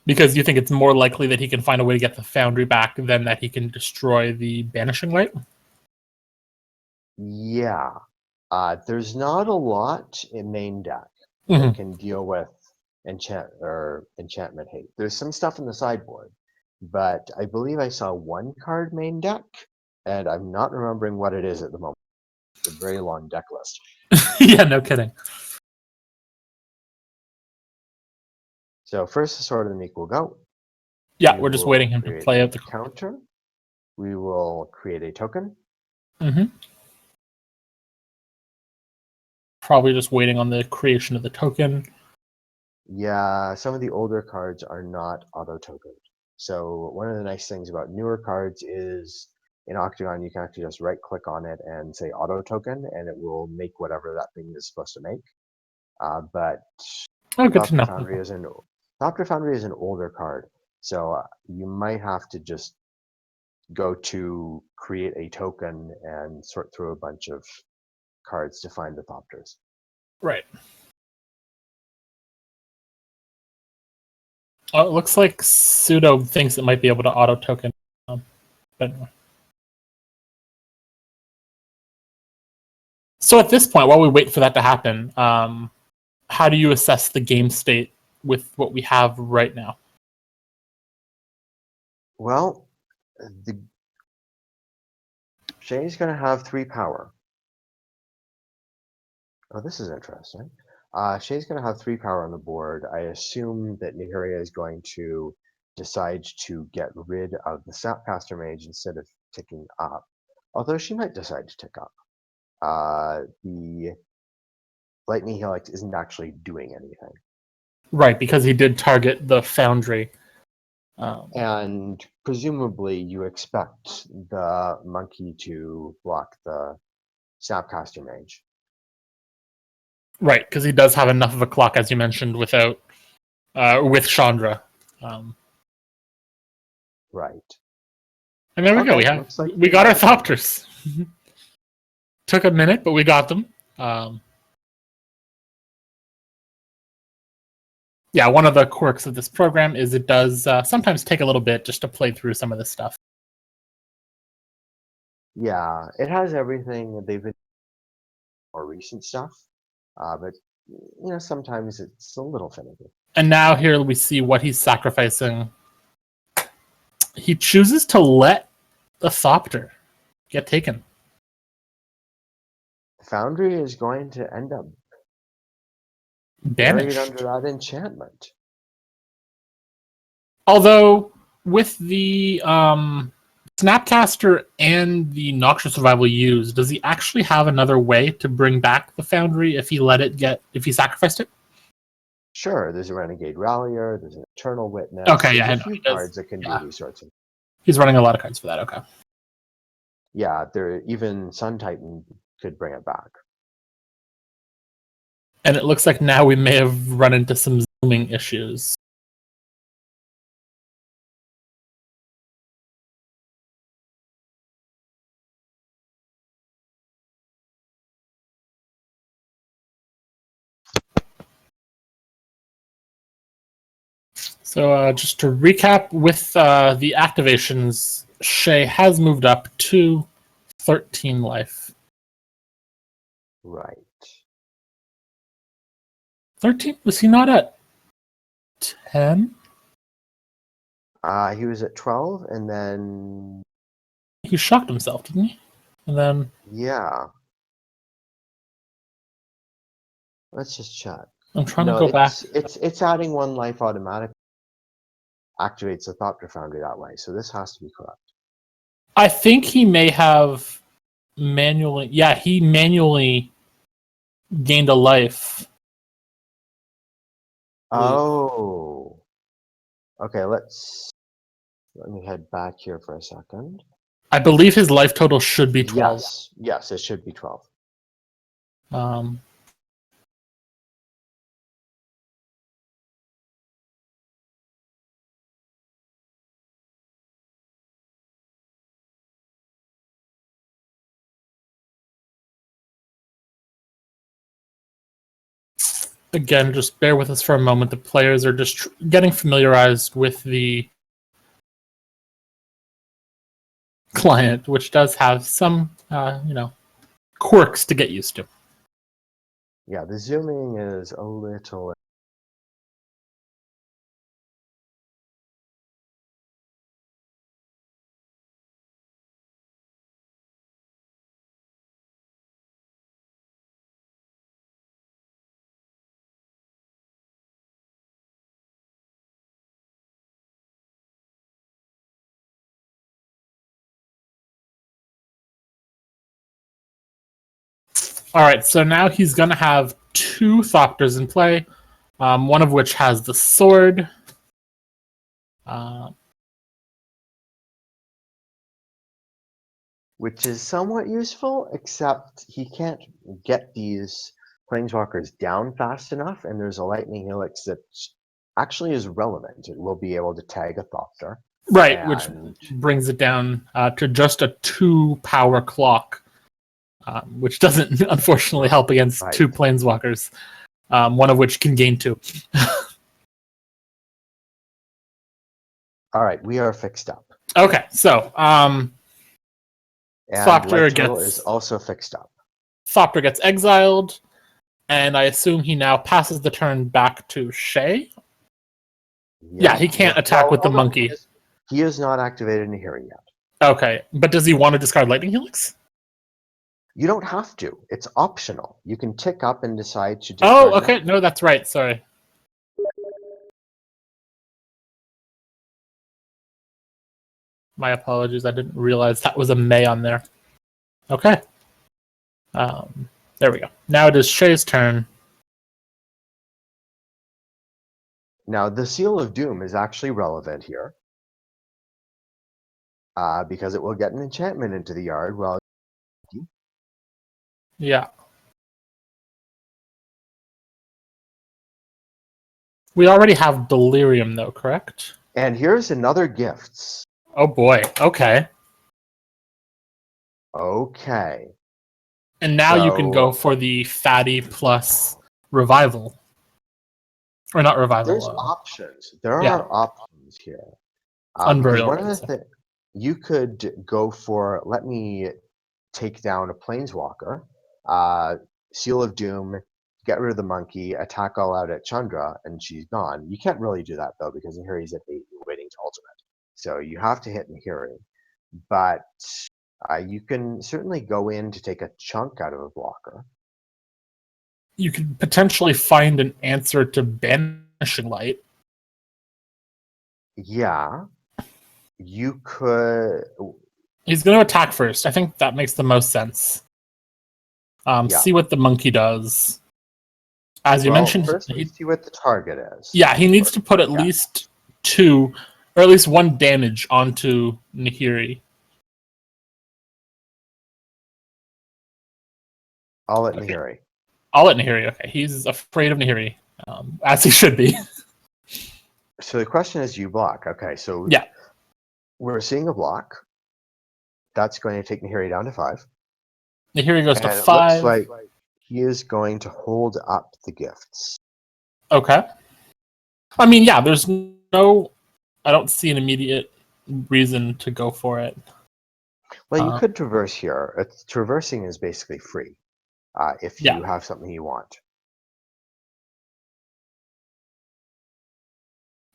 Because you think it's more likely that he can find a way to get the Foundry back than that he can destroy the Banishing Light? Yeah. There's not a lot in main deck that can deal with enchantment hate. There's some stuff in the sideboard, but I believe I saw 1 card main deck, and I'm not remembering what it is at the moment. It's a very long deck list. Yeah, no kidding. So first the Sword of the Meek will go. Yeah, we're just waiting him to play out the counter. We will create a token. Probably just waiting on the creation of the token. Yeah, some of the older cards are not auto-tokened. So one of the nice things about newer cards is in Octagon, you can actually just right-click on it and say auto-token, and it will make whatever that thing is supposed to make. But good to know. Thopter Foundry is an older card, so you might have to just go to create a token and sort through a bunch of cards to find the Thopters. Right. Oh, it looks like Pseudo thinks it might be able to auto-token. But anyway. So at this point, while we wait for that to happen, how do you assess the game state with what we have right now? Well, Shea's going to have 3 power. Oh, this is interesting. Shea's going to have 3 power on the board. I assume that Nihiria is going to decide to get rid of the Snapcaster Mage instead of ticking up. Although she might decide to tick up. The Lightning Helix isn't actually doing anything. Right, because he did target the Foundry. And presumably you expect the monkey to block the Snapcaster Mage. Right, because he does have enough of a clock, as you mentioned, with Chandra. Right. And there we go. Okay, looks like We got our Thopters. Took a minute, but we got them. Yeah, one of the quirks of this program is it does sometimes take a little bit just to play through some of this stuff. Yeah, it has everything. They've been more recent stuff, but sometimes it's a little finicky. And now here we see what he's sacrificing. He chooses to let the Thopter get taken. The Foundry is going to end up Banished. buried under that enchantment. Although with the Snapcaster and the Noxious Survival used, does he actually have another way to bring back the Foundry if he sacrificed it? Sure, there's a Renegade Rallier, there's an Eternal Witness. Okay, yeah, there's a few cards that can do these sorts of. He's running a lot of cards for that. Okay. Yeah, even Sun Titan could bring it back. And it looks like now we may have run into some zooming issues. So just to recap, with the activations, Shea has moved up to 13 life. Right. 13? Was he not at 10? He was at 12, and then He shocked himself, didn't he? And then yeah. Let's just check. I'm trying to go back. It's adding 1 life automatically. Activates the Thopter Foundry that way, so this has to be correct. I think he may have manually. Yeah, he manually gained a life. Oh. Okay, let me head back here for a second. I believe his life total should be 12. Yes, it should be 12. Again, just bear with us for a moment. The players are just getting familiarized with the client, which does have some, quirks to get used to. Yeah, the zooming is a little. All right, so now he's going to have 2 Thopters in play, one of which has the sword. Which is somewhat useful, except he can't get these planeswalkers down fast enough, and there's a lightning helix that actually is relevant. It will be able to tag a Thopter. Right, which brings it down to just a 2 power clock, which doesn't unfortunately help against 2 planeswalkers, one of which can gain 2. All right, we are fixed up. Okay, so and Thopter is also fixed up. Thopter gets exiled, and I assume he now passes the turn back to Shea. Yeah, he can't attack with the monkey. He is not activated in here yet. Okay, but does he want to discard Lightning Helix? You don't have to. It's optional. You can tick up and decide to Oh, discard okay. that. No, that's right. Sorry. My apologies. I didn't realize that was a May on there. Okay. There we go. Now it is Shea's turn. Now, the Seal of Doom is actually relevant here because it will get an enchantment into the yard. Well, Yeah. We already have Delirium, though, correct? and here's another gifts. Oh boy. Okay. Okay. And now you can go So for the fatty plus revival. Or not revival. there's options. There Yeah. are options here. Because Unburial. one of Right, the so. things you could go for, let me take down a planeswalker, Seal of Doom, get rid of the monkey, attack all out at Chandra, and she's gone. You can't really do that though, because Nahiri's at 8, you're waiting to ultimate. So you have to hit Nahiri. But you can certainly go in to take a chunk out of a blocker. You could potentially find an answer to Banishing Light. Yeah. You could. He's going to attack first. I think that makes the most sense. Yeah. See what the monkey does. As you mentioned, First we see what the target is. yeah, he needs to put at least 2, or at least 1 damage onto Nahiri. I'll let Nahiri. I'll let Nahiri. Okay, he's afraid of Nahiri, as he should be. So the question is, you block. Okay, so yeah, we're seeing a block. That's going to take Nahiri down to 5. Nahiri goes And to it 5. looks like he is going to hold up the gifts. Okay. I mean, yeah, there's no... I don't see an immediate reason to go for it. Well, you could traverse here. Traversing is basically free if you have something you want.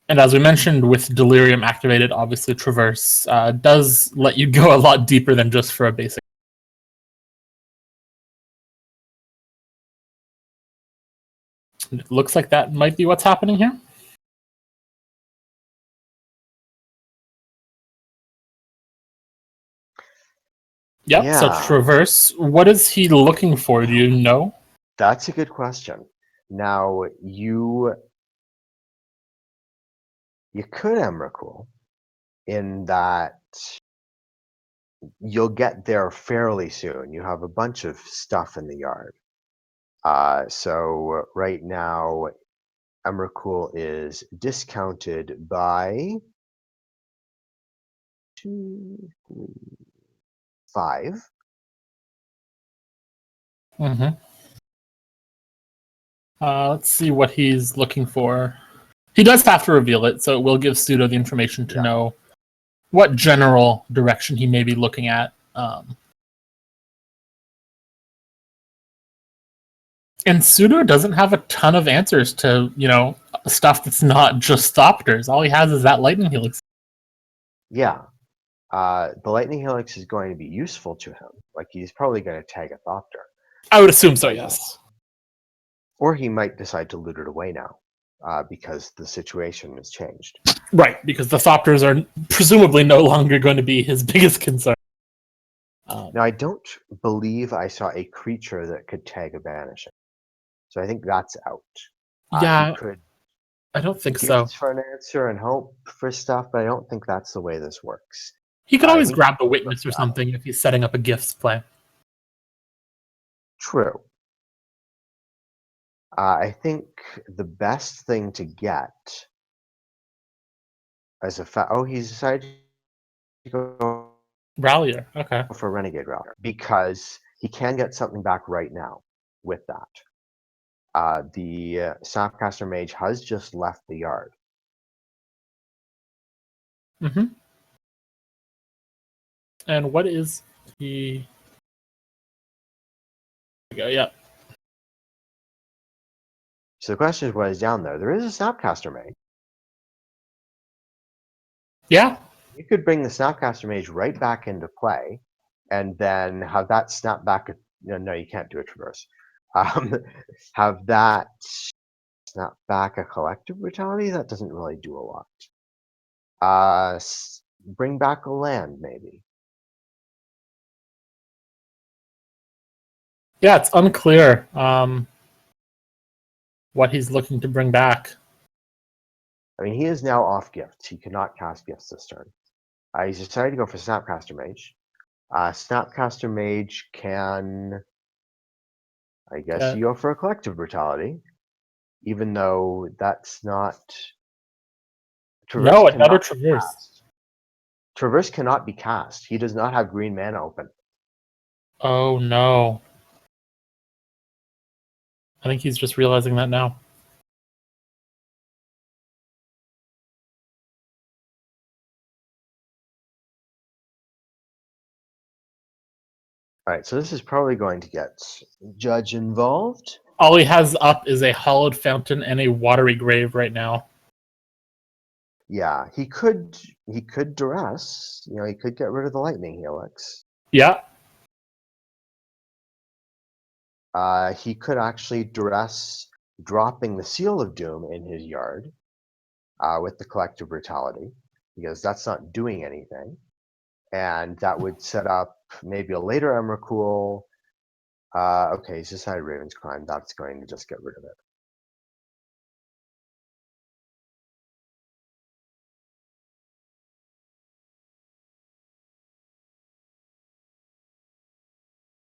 And as we mentioned, with Delirium activated, obviously Traverse does let you go a lot deeper than just for a basic. It looks like that might be what's happening here. Yep, Yeah. so Traverse, what is he looking for? Do you know? That's a good question. Now, you could Emrakul in that you'll get there fairly soon. You have a bunch of stuff in the yard. So right now, Emrakul is discounted by 2, 3, 5. Mm-hmm. Let's see what he's looking for. He does have to reveal it, so it will give Pseudo the information to know what general direction he may be looking at. And Pseudo doesn't have a ton of answers to, stuff that's not just Thopters. All he has is that Lightning Helix. Yeah. The Lightning Helix is going to be useful to him. Like, he's probably going to tag a Thopter. I would assume so, yes. Or he might decide to loot it away now because the situation has changed. Right, because the Thopters are presumably no longer going to be his biggest concern. Now, I don't believe I saw a creature that could tag a Banishing. So I think that's out. Yeah, he could I don't think so. for an answer and hope for stuff, but I don't think that's the way this works. He could always grab the Witness or something if he's setting up a gifts play. True. I think the best thing to get as a he's decided to go Rallier, okay. for Renegade Router because he can get something back right now with that. The Snapcaster Mage has just left the yard. Mm-hmm. And what is the... Yeah. So the question is what is down there. There is a Snapcaster Mage. Yeah. You could bring the Snapcaster Mage right back into play and then have that snap back no, you can't do a traverse. Um, have that snap back a collective brutality. That doesn't really do a lot. Bring back a land, maybe. Yeah, it's unclear what he's looking to bring back. I mean, he is now off gifts. He cannot cast gifts this turn. He's decided to go for Snapcaster Mage. Snapcaster Mage can, I guess, you go for a collective brutality, even though that's not. Traverse No, another cannot be traverse. cast. Traverse cannot be cast. He does not have green mana open. Oh no. I think he's just realizing that now. All right, so this is probably going to get Judge involved. All he has up is a hollowed fountain and a watery grave right now. Yeah, he could duress. He could get rid of the lightning helix. Yeah. He could actually duress dropping the Seal of Doom in his yard with the collective brutality, because that's not doing anything, and that would set up maybe a later Emrakul. Okay, he's decided Raven's Crime. That's going to just get rid of it.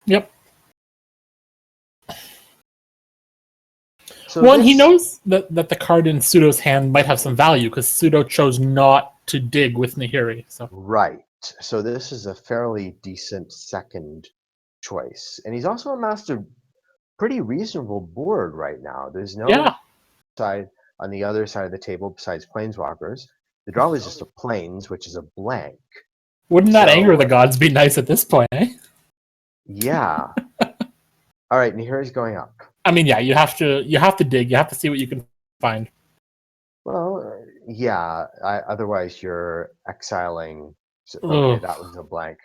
Yep. So One, he knows that the card in Pseudo's hand might have some value because Pseudo chose not to dig with Nahiri. So right. So this is a fairly decent second choice, and he's also amassed a pretty reasonable board right now. There's no side on the other side of the table besides Planeswalkers. The draw is just a Plains, which is a blank. Wouldn't that anger the gods be nice at this point, eh? Yeah. All right, Nahiri's going up. I mean, yeah, you have to dig. You have to see what you can find. Well, yeah. Otherwise, you're exiling. Okay, that was a blank.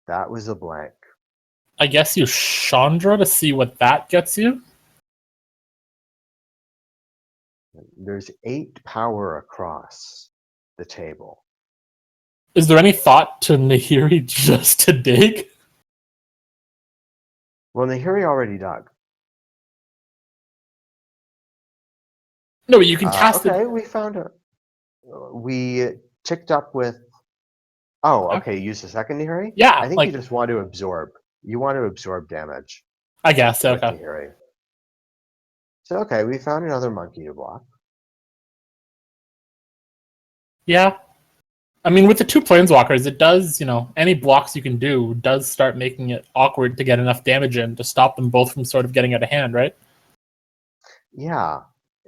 That was a blank. I guess you Chandra to see what that gets you. There's 8 power across the table. Is there any thought to Nahiri just to dig? Well, Nahiri already dug. No, you can cast okay, it. we found it. We ticked up with. Oh, okay. Use the second Nahiri? Yeah, I think you just want to absorb. You want to absorb damage. I guess, with okay. Nahiri. So, okay, we found another monkey to block. Yeah. I mean, with the 2 Planeswalkers, it does, any blocks you can do does start making it awkward to get enough damage in to stop them both from sort of getting out of hand, right? Yeah,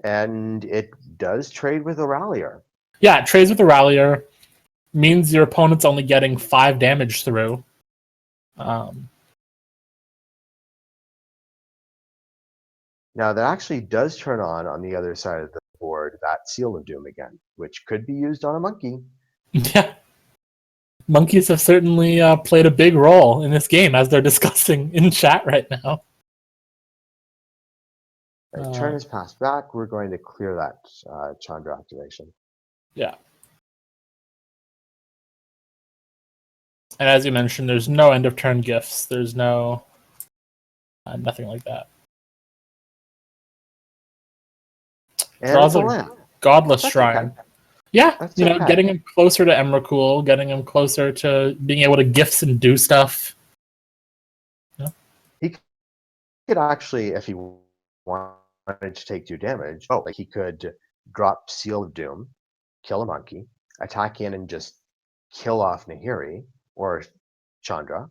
and it does trade with a Rallier. Yeah, it trades with a Rallier. Means your opponent's only getting 5 damage through. Now, that actually does turn on the other side of the board, that Seal of Doom again, which could be used on a monkey. Yeah. Monkeys have certainly played a big role in this game, as they're discussing in chat right now. Turn is passed back. We're going to clear that Chandra activation. Yeah. And as you mentioned, there's no end of turn gifts. There's no nothing like that. And Draws it's a a land. Godless That's Shrine. okay. Yeah, That's getting him closer to Emrakul, getting him closer to being able to gifts and do stuff. Yeah. He could actually, if he wanted to take 2 damage, he could drop Seal of Doom, kill a monkey, attack in and just kill off Nahiri or Chandra,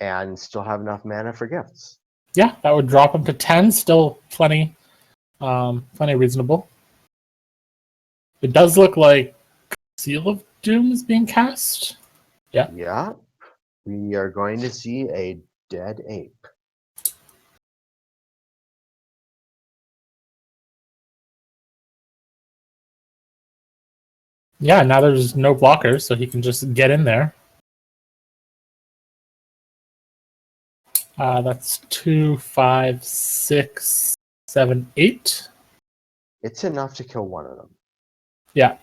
and still have enough mana for gifts. Yeah, that would drop him to 10. Still plenty reasonable. It does look like Seal of Doom is being cast. Yeah. Yeah. We are going to see a dead ape. Yeah, now there's no blockers, so he can just get in there. That's 2, 5, 6, 7, 8. It's enough to kill one of them. Yeah.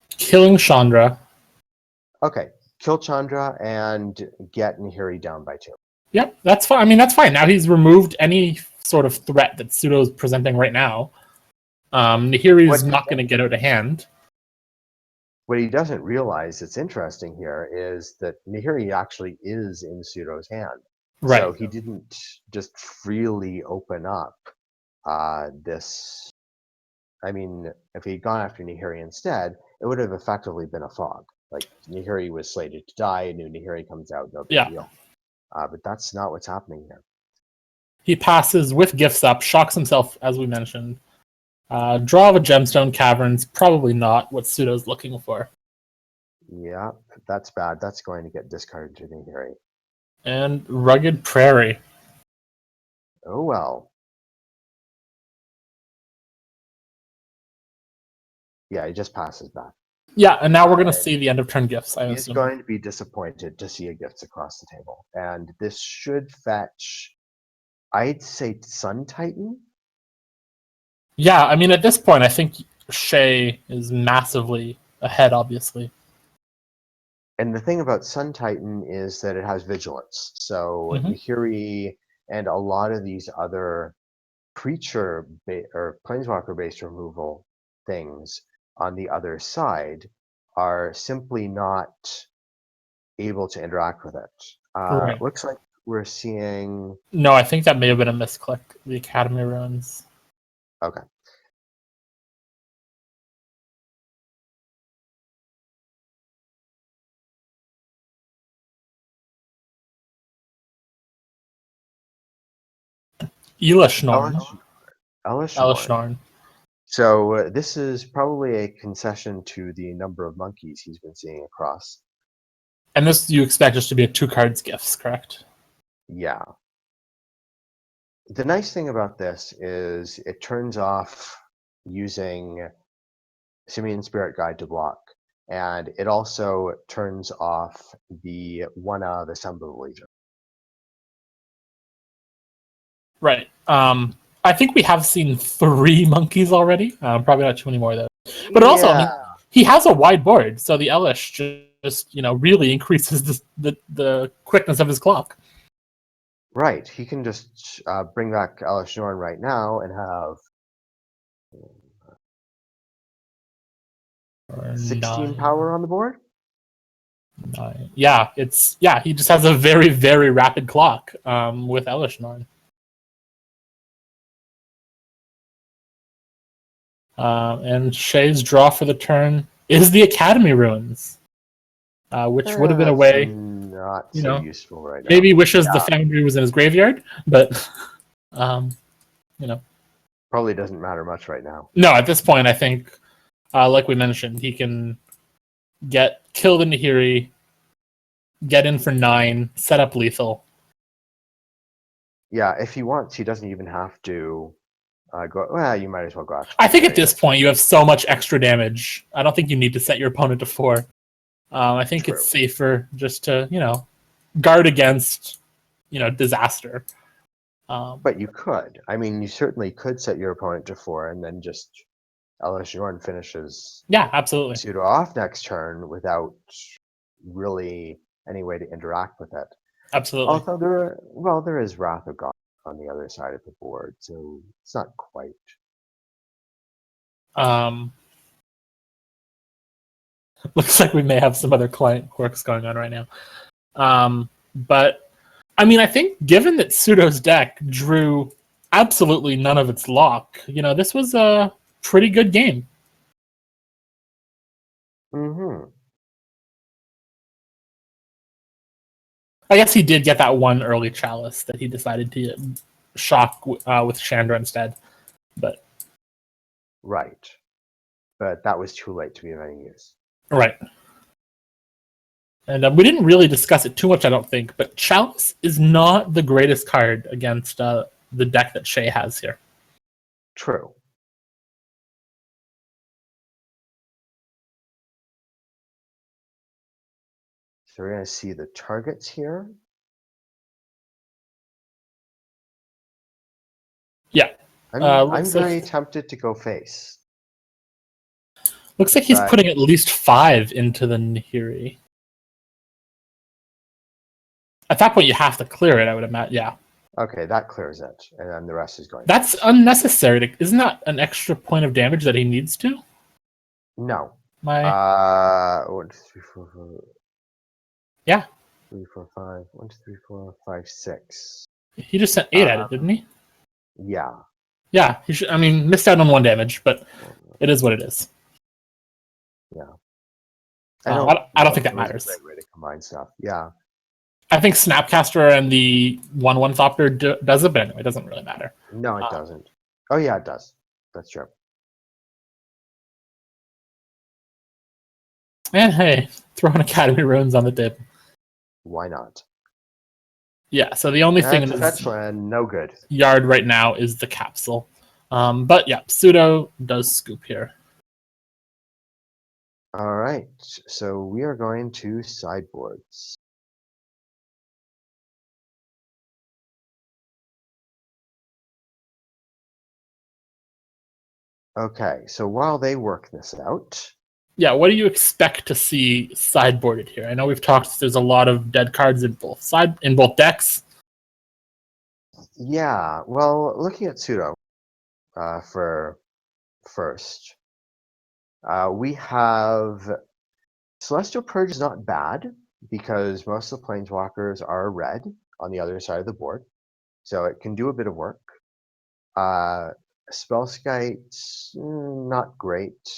Killing Chandra. Okay, kill Chandra and get Nihiri down by 2. Yep, that's fine. I mean, that's fine. Now he's removed any sort of threat that Pseudo's presenting right now. Nihiri's not going to get out of hand. What he doesn't realize that's interesting here is that Nihiri actually is in Pseudo's hand. Right. So he didn't just freely open up this. I mean, if he'd gone after Nihiri instead, it would have effectively been a fog. Like, Nihiri was slated to die, new Nihiri comes out, no big deal. But that's not what's happening here. He passes with gifts up, shocks himself, as we mentioned. Draw of a gemstone caverns, probably not what Pseudo's looking for. Yeah, that's bad. That's going to get discarded to Nihiri. And rugged prairie. Oh well. Yeah, he just passes back. Yeah, and now we're going to see the end of turn gifts. He's going to be disappointed to see a gifts across the table. And this should fetch, I'd say, Sun Titan? Yeah, I mean, at this point, I think Shea is massively ahead, obviously. And the thing about Sun Titan is that it has vigilance. So Nihiri and a lot of these other creature or planeswalker based removal things on the other side are simply not able to interact with it. Right. Looks like we're seeing. No, I think that may have been a misclick. The Academy ruins. Okay. Elishnorn. So this is probably a concession to the number of monkeys he's been seeing across. And this you expect just to be a 2 cards gifts, correct? Yeah. The nice thing about this is it turns off using Simian Spirit Guide to block, and it also turns off the one of the Assembled Legion. Right. I think we have seen 3 monkeys already. Probably not too many more though. But also, I mean, he has a wide board, so the Elish just really increases the quickness of his clock. Right. He can just bring back Elishnorn right now and have 16 power on the board. 9. Yeah, he just has a very, very rapid clock with Elishnorn. And Shea's draw for the turn is the Academy Ruins, which would have been a way. Not so useful right now. Maybe wishes the Foundry was in his graveyard, but probably doesn't matter much right now. No, at this point, I think, like we mentioned, he can kill the Nihiri, get in for 9, set up lethal. Yeah, if he wants, he doesn't even have to go. Well, you might as well go after. I think at this point you have so much extra damage. I don't think you need to set your opponent to 4. I think it's safer just to guard against disaster. But you could. I mean, you certainly could set your opponent to 4 and then just Elishnorn finishes. Yeah, absolutely. Pseudo off next turn without really any way to interact with it. Absolutely. Although there is Wrath of God on the other side of the board, so it's not quite. Looks like we may have some other client quirks going on right now. But I mean, I think given that Pseudo's deck drew absolutely none of its lock, this was a pretty good game. I guess he did get that one early chalice that he decided to shock with Chandra instead. But right. But that was too late to be of any use. Right. And we didn't really discuss it too much, I don't think, but Chalice is not the greatest card against the deck that Shea has here. True. So we're going to see the targets here. Yeah. I'm very tempted to go face. Looks like he's putting at least 5 into the Nahiri. At that point, you have to clear it, I would imagine. Yeah. Okay, that clears it, and then the rest is going. That's unnecessary. Isn't that an extra point of damage that he needs to? No. 1, 2, 3, 4, 5. Yeah. 3, 4, 5. 1, 2, 3, 4, 5, 6. He just sent 8 at it, didn't he? Yeah. Yeah. He should. I mean, missed out on 1 damage, but it is what it is. Yeah. I don't think that matters. Great way to combine stuff. Yeah. I think Snapcaster and the 1/1 Thopter does it, but anyway, it doesn't really matter. No, it doesn't. Oh yeah, it does. That's true. And hey, throwing Academy runes on the table. Why not? Yeah, so the only thing in this fetch land, no good. yard right now is the capsule. But yeah, Pseudo does scoop here. All right, so we are going to sideboards. Okay, so while they work this out. Yeah, what do you expect to see sideboarded here? I know we've talked. There's a lot of dead cards in both decks. Yeah, well, looking at Pseudo for first, we have Celestial Purge is not bad because most of the Planeswalkers are red on the other side of the board, so it can do a bit of work. Spellskite, not great.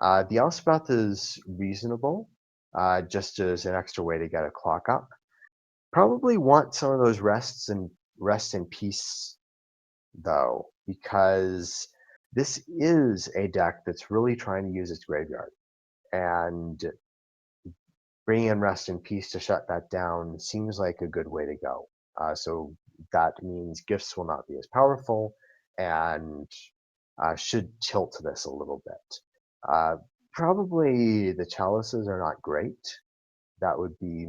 The Elspeth is reasonable, just as an extra way to get a clock up. Probably want some of those rest in peace, though, because this is a deck that's really trying to use its graveyard, and bringing in rest in peace to shut that down seems like a good way to go. So that means gifts will not be as powerful, and should tilt this a little bit. Probably the chalices are not great. That would be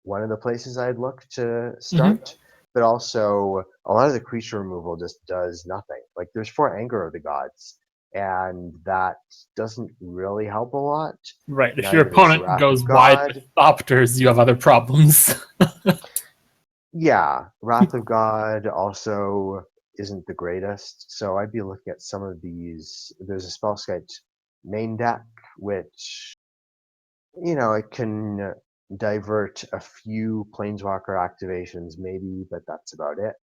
one of the places I'd look to start. But also, a lot of the creature removal just does nothing. Like, there's 4 Anger of the Gods, and that doesn't really help a lot. Right. If your opponent goes wide with Thopters, you have other problems. Yeah. Wrath of God also isn't the greatest. So I'd be looking at some of these. There's a Spellskite main deck, which, it can divert a few Planeswalker activations maybe, but that's about it.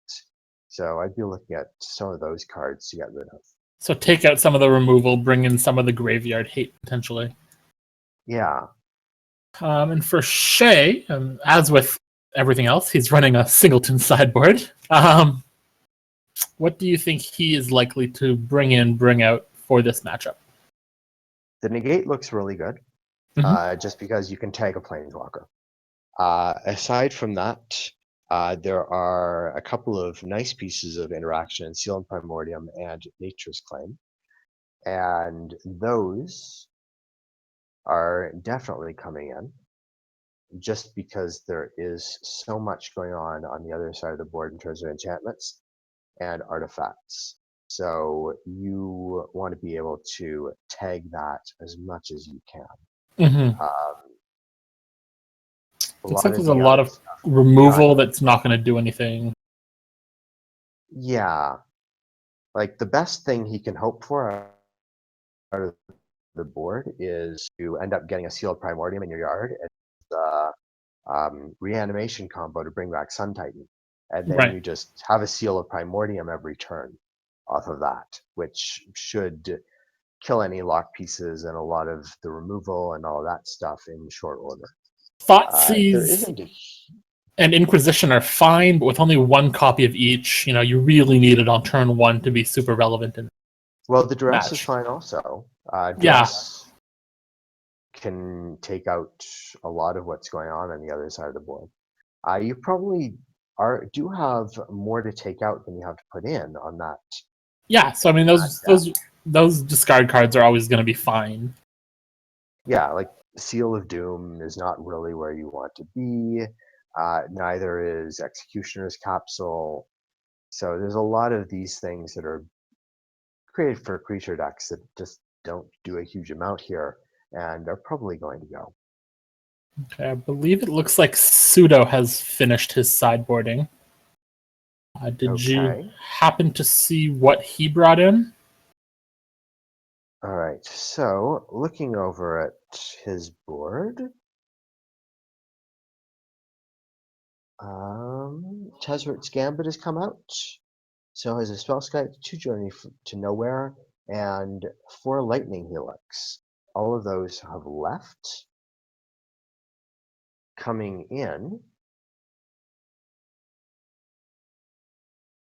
So I'd be looking at some of those cards to get rid of. So take out some of the removal, bring in some of the graveyard hate, potentially. Yeah. And for Shea, as with everything else, he's running a Singleton sideboard. What do you think he is likely to bring out for this matchup? The negate looks really good, just because you can tag a Planeswalker. Aside from that, there are a couple of nice pieces of interaction, Seal and Primordium and Nature's Claim. And those are definitely coming in, just because there is so much going on the other side of the board in terms of enchantments and artifacts. So you want to be able to tag that as much as you can. Looks like there's a lot of removal that's not going to do anything. Yeah. Like, the best thing he can hope for out of the board is to end up getting a Sealed Primordium in your yard and the reanimation combo to bring back Sun Titan. And then you just have a Seal of Primordium every turn off of that, which should kill any lock pieces and a lot of the removal and all that stuff in short order. Thoughtseize and Inquisition are fine, but with only 1 copy of each, you really need it on turn 1 to be super relevant. Well, the Duress is fine also. Duress can take out a lot of what's going on the other side of the board. You probably do have more to take out than you have to put in on that. Yeah, so I mean those discard cards are always going to be fine. Yeah, like Seal of Doom is not really where you want to be. Neither is Executioner's Capsule. So there's a lot of these things that are created for creature decks that just don't do a huge amount here and are probably going to go. Okay, I believe it looks like Pseudo has finished his sideboarding. Did you happen to see what he brought in? All right, so looking over at his board, Tezzret's Gambit has come out. So has a Spellskite, 2 Journey to Nowhere, and 4 Lightning Helix. All of those have left. Coming in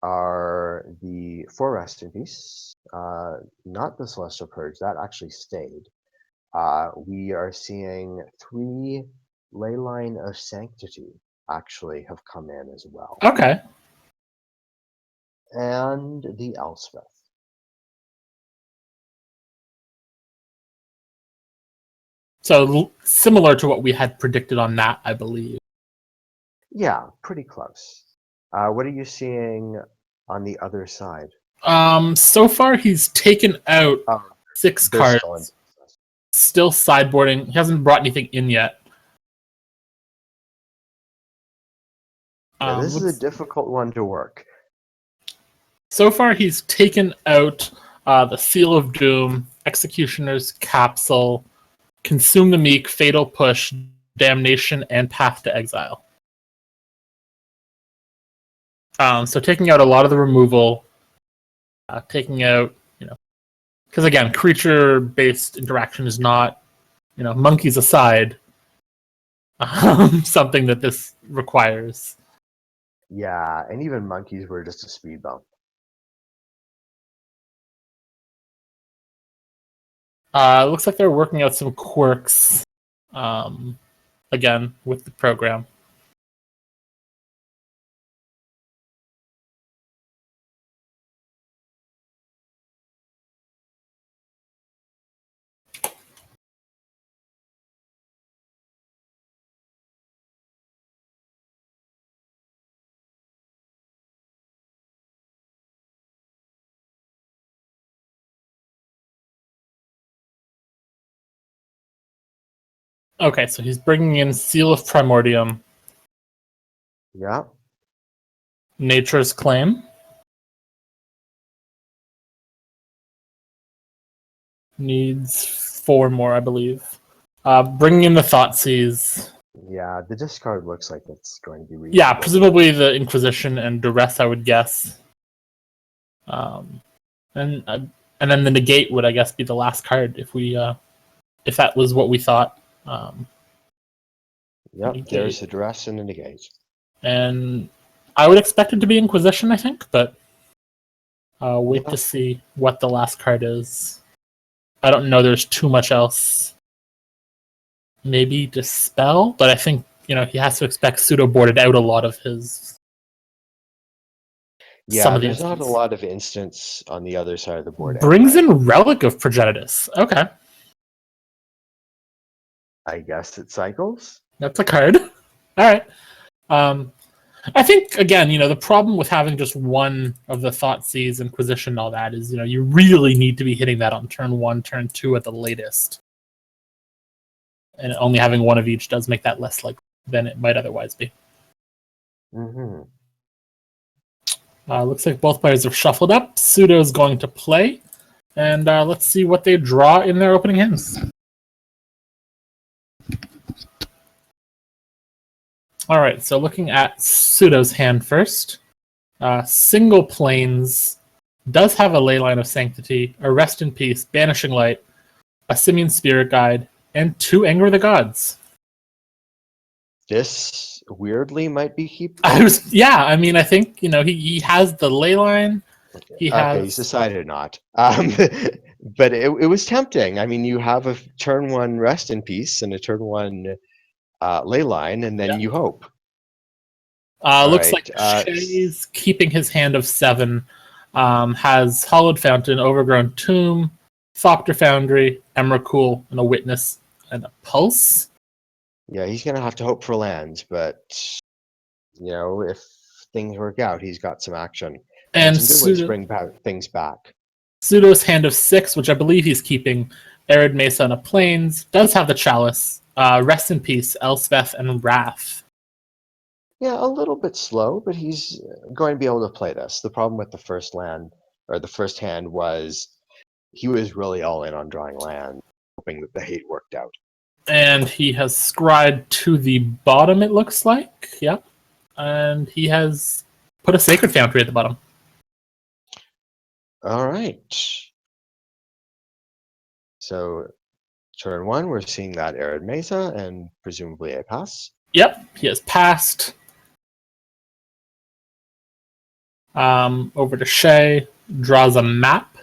are the 4 Rest in Peace, not the Celestial Purge, that actually stayed. We are seeing 3 Leyline of Sanctity actually have come in as well. Okay. And the Elspeth. So similar to what we had predicted on that, I believe. Yeah, pretty close. What are you seeing on the other side? So far he's taken out 6 cards. Still sideboarding. He hasn't brought anything in yet. Yeah, this is a difficult one to work. So far he's taken out the Seal of Doom, Executioner's Capsule, Consume the Meek, Fatal Push, Damnation, and Path to Exile. So taking out a lot of the removal, taking out, because again, creature-based interaction is not, monkeys aside, something that this requires. Yeah, and even monkeys were just a speed bump. It looks like they're working out some quirks, again, with the program. Okay, so he's bringing in Seal of Primordium. Yeah. Nature's Claim. Needs 4 more, I believe. Bringing in the Thoughtseize. Yeah, the discard looks like it's going to be reasonable. Yeah, presumably the Inquisition and Duress, I would guess. And then the Negate would, I guess, be the last card if that was what we thought. Yep, there's the Duress and the Negate. And I would expect it to be Inquisition, I think, but wait to see what the last card is. I don't know there's too much else. Maybe Dispel, but I think, he has to expect Pseudo boarded out a lot of his... Yeah, there's not a lot of instants on the other side of the board. Brings in Relic of Progenitus. Okay. I guess it cycles. That's a card. All right. I think, again, the problem with having just one of the Thoughtseize, Inquisition, and all that is, you really need to be hitting that on turn 1, turn 2 at the latest. And only having one of each does make that less likely than it might otherwise be. Mm-hmm. Looks like both players have shuffled up. Pseudo is going to play. And let's see what they draw in their opening hands. All right, so looking at Pseudo's hand first. Single Plains does have a Leyline of Sanctity, a Rest in Peace, Banishing Light, a Simian Spirit Guide, and 2 Anger of the Gods. This weirdly might be keep. I think he has the Leyline. He's decided not. But it was tempting. I mean, you have a turn 1 Rest in Peace and a turn 1 Leyline, and then you hope. Looks like Shea's keeping his hand of 7. Has Hollowed Fountain, Overgrown Tomb, Thopter Foundry, Emrakul, and a Witness and a Pulse. Yeah, he's going to have to hope for lands, but if things work out, he's got some action and And some good ways to bring things back. Pseudo's Hand of 6, which I believe he's keeping, Arid Mesa and a Plains, does have the Chalice. Rest in Peace, Elspeth, and Wrath. Yeah, a little bit slow, but he's going to be able to play this. The problem with the first hand was he was really all in on drawing land, hoping that the hate worked out. And he has scried to the bottom, it looks like. Yep. And he has put a Sacred Foundry at the bottom. All right. So, turn 1, we're seeing that Arid Mesa and presumably a pass. Yep, he has passed. Over to Shea, draws a map.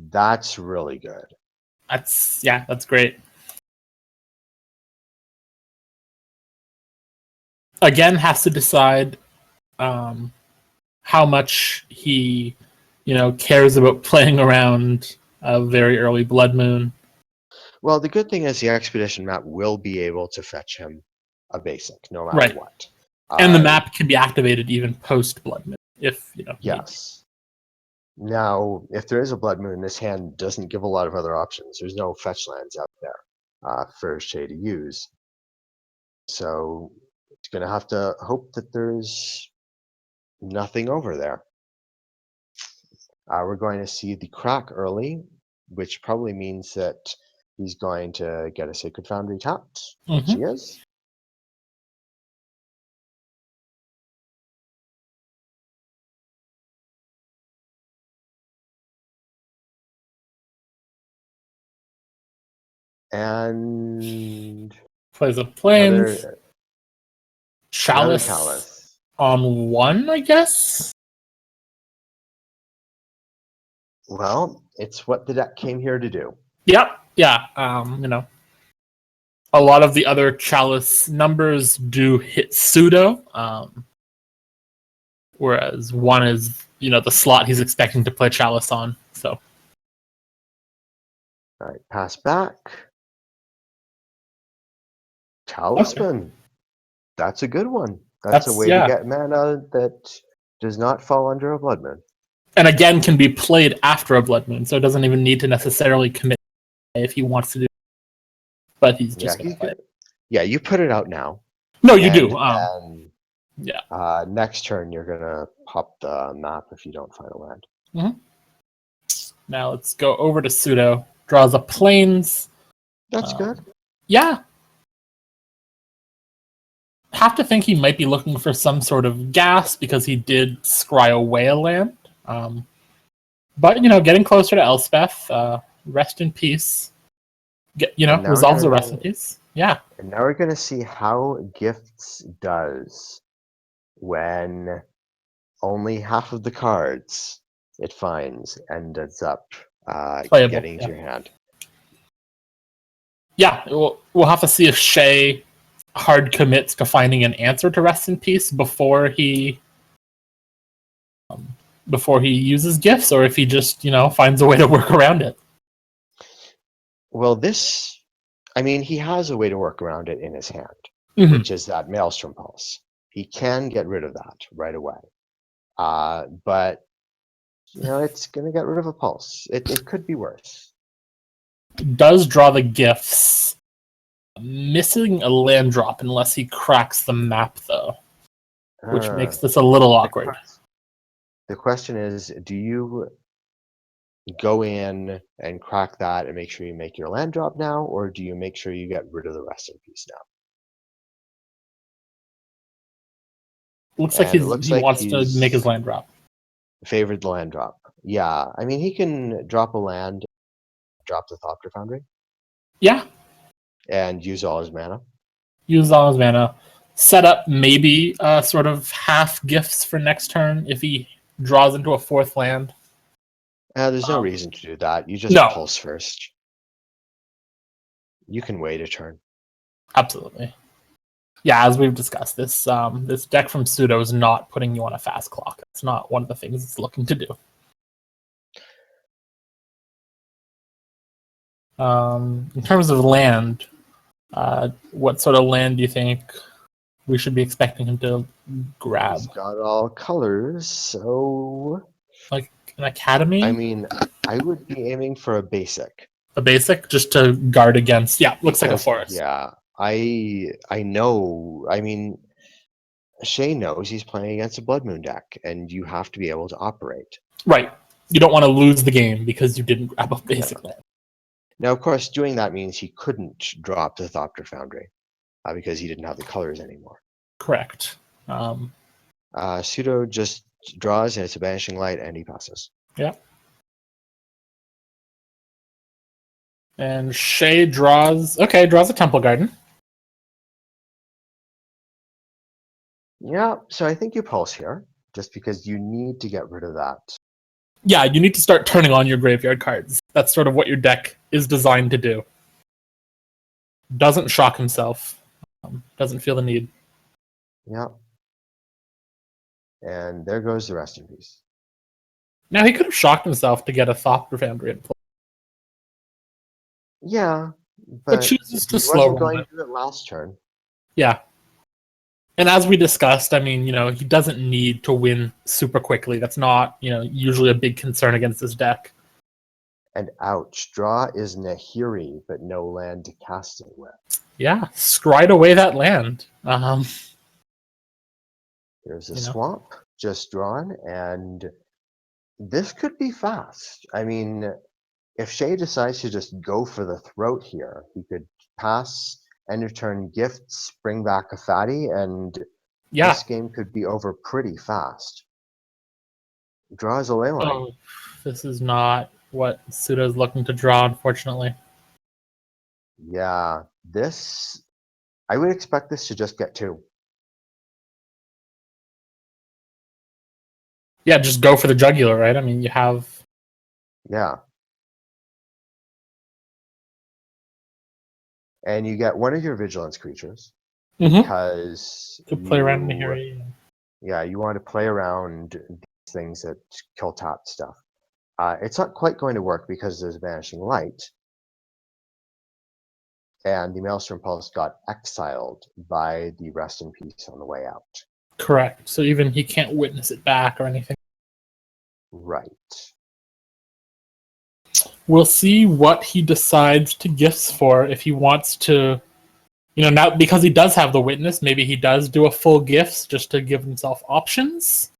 That's really good. That's great. Again, has to decide how much he, cares about playing around a very early Blood Moon. Well, the good thing is the Expedition map will be able to fetch him a basic, no matter what. And the map can be activated even post Blood Moon, if Yes. Now, if there is a Blood Moon, this hand doesn't give a lot of other options. There's no fetch lands out there for Shea to use. So it's going to have to hope that there's nothing over there. We're going to see the crack early, which probably means that he's going to get a Sacred Foundry tapped, which he is. And plays a Plains. Chalice on 1, I guess? Well, it's what the deck came here to do. Yep. Yeah. A lot of the other Chalice numbers do hit Pseudo, whereas 1 is, the slot he's expecting to play Chalice on. So. All right, pass back. Talisman. Okay. That's a good one. That's a way to get mana that does not fall under a Blood Moon. And again, can be played after a Blood Moon, so it doesn't even need to necessarily commit if he wants to do it. But he's just going to play it. Yeah, you put it out now. No, you do. Next turn, you're going to pop the map if you don't find a land. Mm-hmm. Now let's go over to Pseudo. Draws a Plains. That's good. Yeah. Have to think he might be looking for some sort of gas because he did scry away a land. But, getting closer to Elspeth. Rest in peace. Resolves the rest in peace. Yeah. And now we're going to see how Gifts does when only half of the cards it finds ends up getting into your hand. Yeah, we'll have to see if Shea hard commits to finding an answer to Rest in Peace before he uses Gifts, or if he just finds a way to work around it. Well, he has a way to work around it in his hand, which is that Maelstrom Pulse. He can get rid of that right away, but it's going to get rid of a pulse. It could be worse. Does draw the Gifts. Missing a land drop unless he cracks the map, though, which makes this a little awkward. The question is, do you go in and crack that and make sure you make your land drop now, or do you make sure you get rid of the Rest in Peace now? Looks like he wants to make his land drop. Favored the land drop. Yeah, he can drop a land, drop the Thopter Foundry. Yeah. And use all his mana. Set up maybe sort of half Gifts for next turn if he draws into a 4th land. There's no reason to do that. You just pulse first. You can wait a turn. Absolutely. Yeah, as we've discussed, this deck from Pseudo is not putting you on a fast clock. It's not one of the things it's looking to do. In terms of land, What sort of land do you think we should be expecting him to grab? He's got all colors, so Like an academy? I mean, I would be aiming for a basic. A basic, just to guard against. Yeah, looks like a Because, forest. yeah, I know. I mean, Shea knows he's playing against a Blood Moon deck, and you have to be able to operate. Right. You don't want to lose the game because you didn't grab a basic land. Now, of course, doing that means he couldn't drop the Thopter Foundry because he didn't have the colors anymore. Correct. Pseudo just draws, and it's a Banishing Light, and he passes. Yeah. And Shea draws a Temple Garden. Yeah, so I think you pulse here, just because you need to get rid of that. Yeah, you need to start turning on your graveyard cards. That's sort of what your deck is designed to do. Doesn't shock himself. Doesn't feel the need. Yeah. And there goes the rest in peace. Now, he could have shocked himself to get a Thopter Foundry in play. Yeah, But but chooses to he slow wasn't roll going it. to do it last turn. Yeah. And as we discussed, I mean, he doesn't need to win super quickly. That's not, usually a big concern against this deck. And ouch, draw is Nahiri, but no land to cast it with. Yeah, scried away that land. There's a swamp just drawn, and this could be fast. I mean, if Shea decides to just go for the throat here, he could pass, end of turn gifts, bring back a fatty, and this game could be over pretty fast. Draws a ley line. Oh, this is not what Suda's looking to draw, unfortunately. Yeah, I would expect this to just get 2. Yeah, just go for the jugular, right? I mean, you have... Yeah. And you get one of your vigilance creatures because to play around in here. Yeah, you want to play around these things that kill tap stuff. It's not quite going to work because there's Vanishing Light, and the Maelstrom Pulse got exiled by the Rest in Peace on the way out. Correct. So even he can't witness it back or anything. Right. We'll see what he decides to gifts for. If he wants to, now because he does have the witness, maybe he does do a full gifts just to give himself options.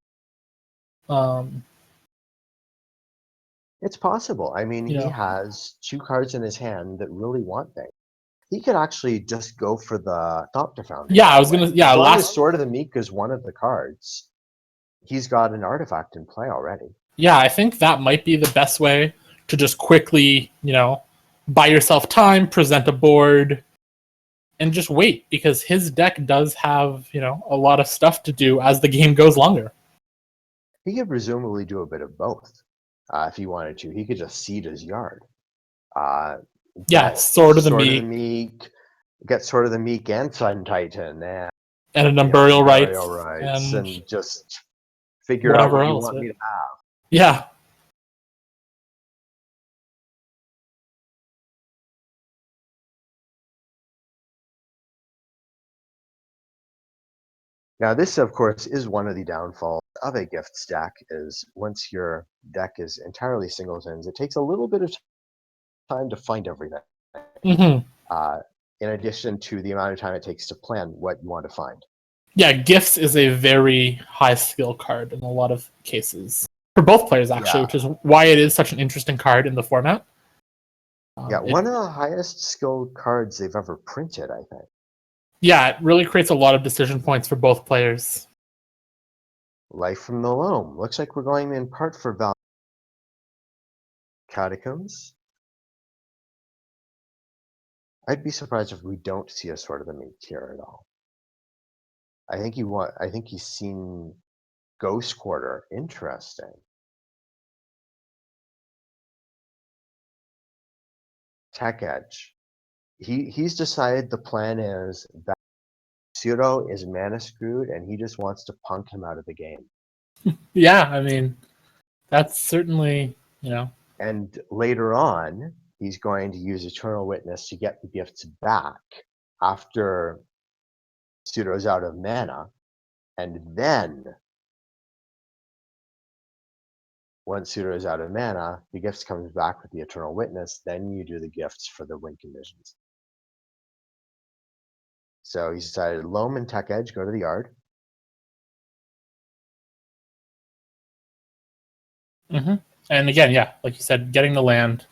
It's possible. I mean, he has 2 cards in his hand that really want things. He could actually just go for the Thopter Foundry. Yeah, I was gonna. Yeah, as long as Sword of the Meek is one of the cards, he's got an artifact in play already. Yeah, I think that might be the best way to just quickly, buy yourself time, present a board, and just wait, because his deck does have, a lot of stuff to do as the game goes longer. He could presumably do a bit of both if he wanted to. He could just seed his yard. Sword of the Meek. Get Sword of the Meek and Sun Titan. And an Unburial Rites. And just figure out what you want me to have. Yeah. Now, this, of course, is one of the downfalls of a gift stack, is once your deck is entirely singletons, it takes a little bit of time to find everything. In addition to the amount of time it takes to plan what you want to find. Yeah, gifts is a very high skill card in a lot of cases. For both players, actually, which is why it is such an interesting card in the format. One of the highest skilled cards they've ever printed, I think. Yeah, it really creates a lot of decision points for both players. Life from the Loam. Looks like we're going in part for Val. Catacombs. I'd be surprised if we don't see a Sword of the Meek here at all. I think he's seen Ghost Quarter. Interesting. Tech Edge. He's decided the plan is that Pseudo is mana screwed and he just wants to punk him out of the game. Yeah, I mean, that's certainly, And later on, he's going to use Eternal Witness to get the gifts back after Pseudo's out of mana, and then once Pseudo is out of mana, the gifts comes back with the Eternal Witness, then you do the gifts for the win conditions. So he's decided Loam and Tech Edge go to the yard. And again, yeah, like you said, getting the land,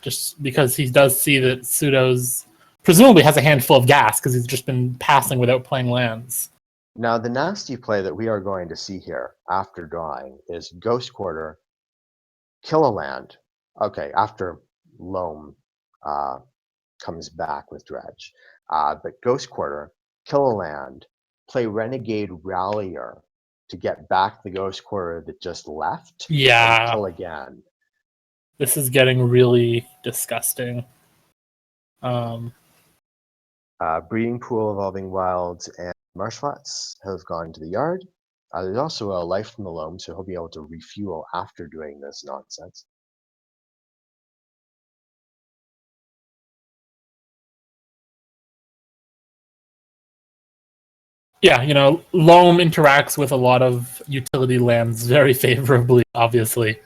just because he does see that Pseudo's presumably has a handful of gas because he's just been passing without playing lands. Now, the nasty play that we are going to see here after drawing is Ghost Quarter, kill a land. Okay, after Loam comes back with Dredge. But Ghost Quarter, kill a land, play Renegade Rallier to get back the Ghost Quarter that just left, Yeah. and kill again. This is getting really disgusting. Breeding Pool, Evolving Wilds, and Marsh Flats have gone to the yard. There's also a Life from the Loam, so he'll be able to refuel after doing this nonsense. Yeah, Loam interacts with a lot of utility lands very favorably, obviously.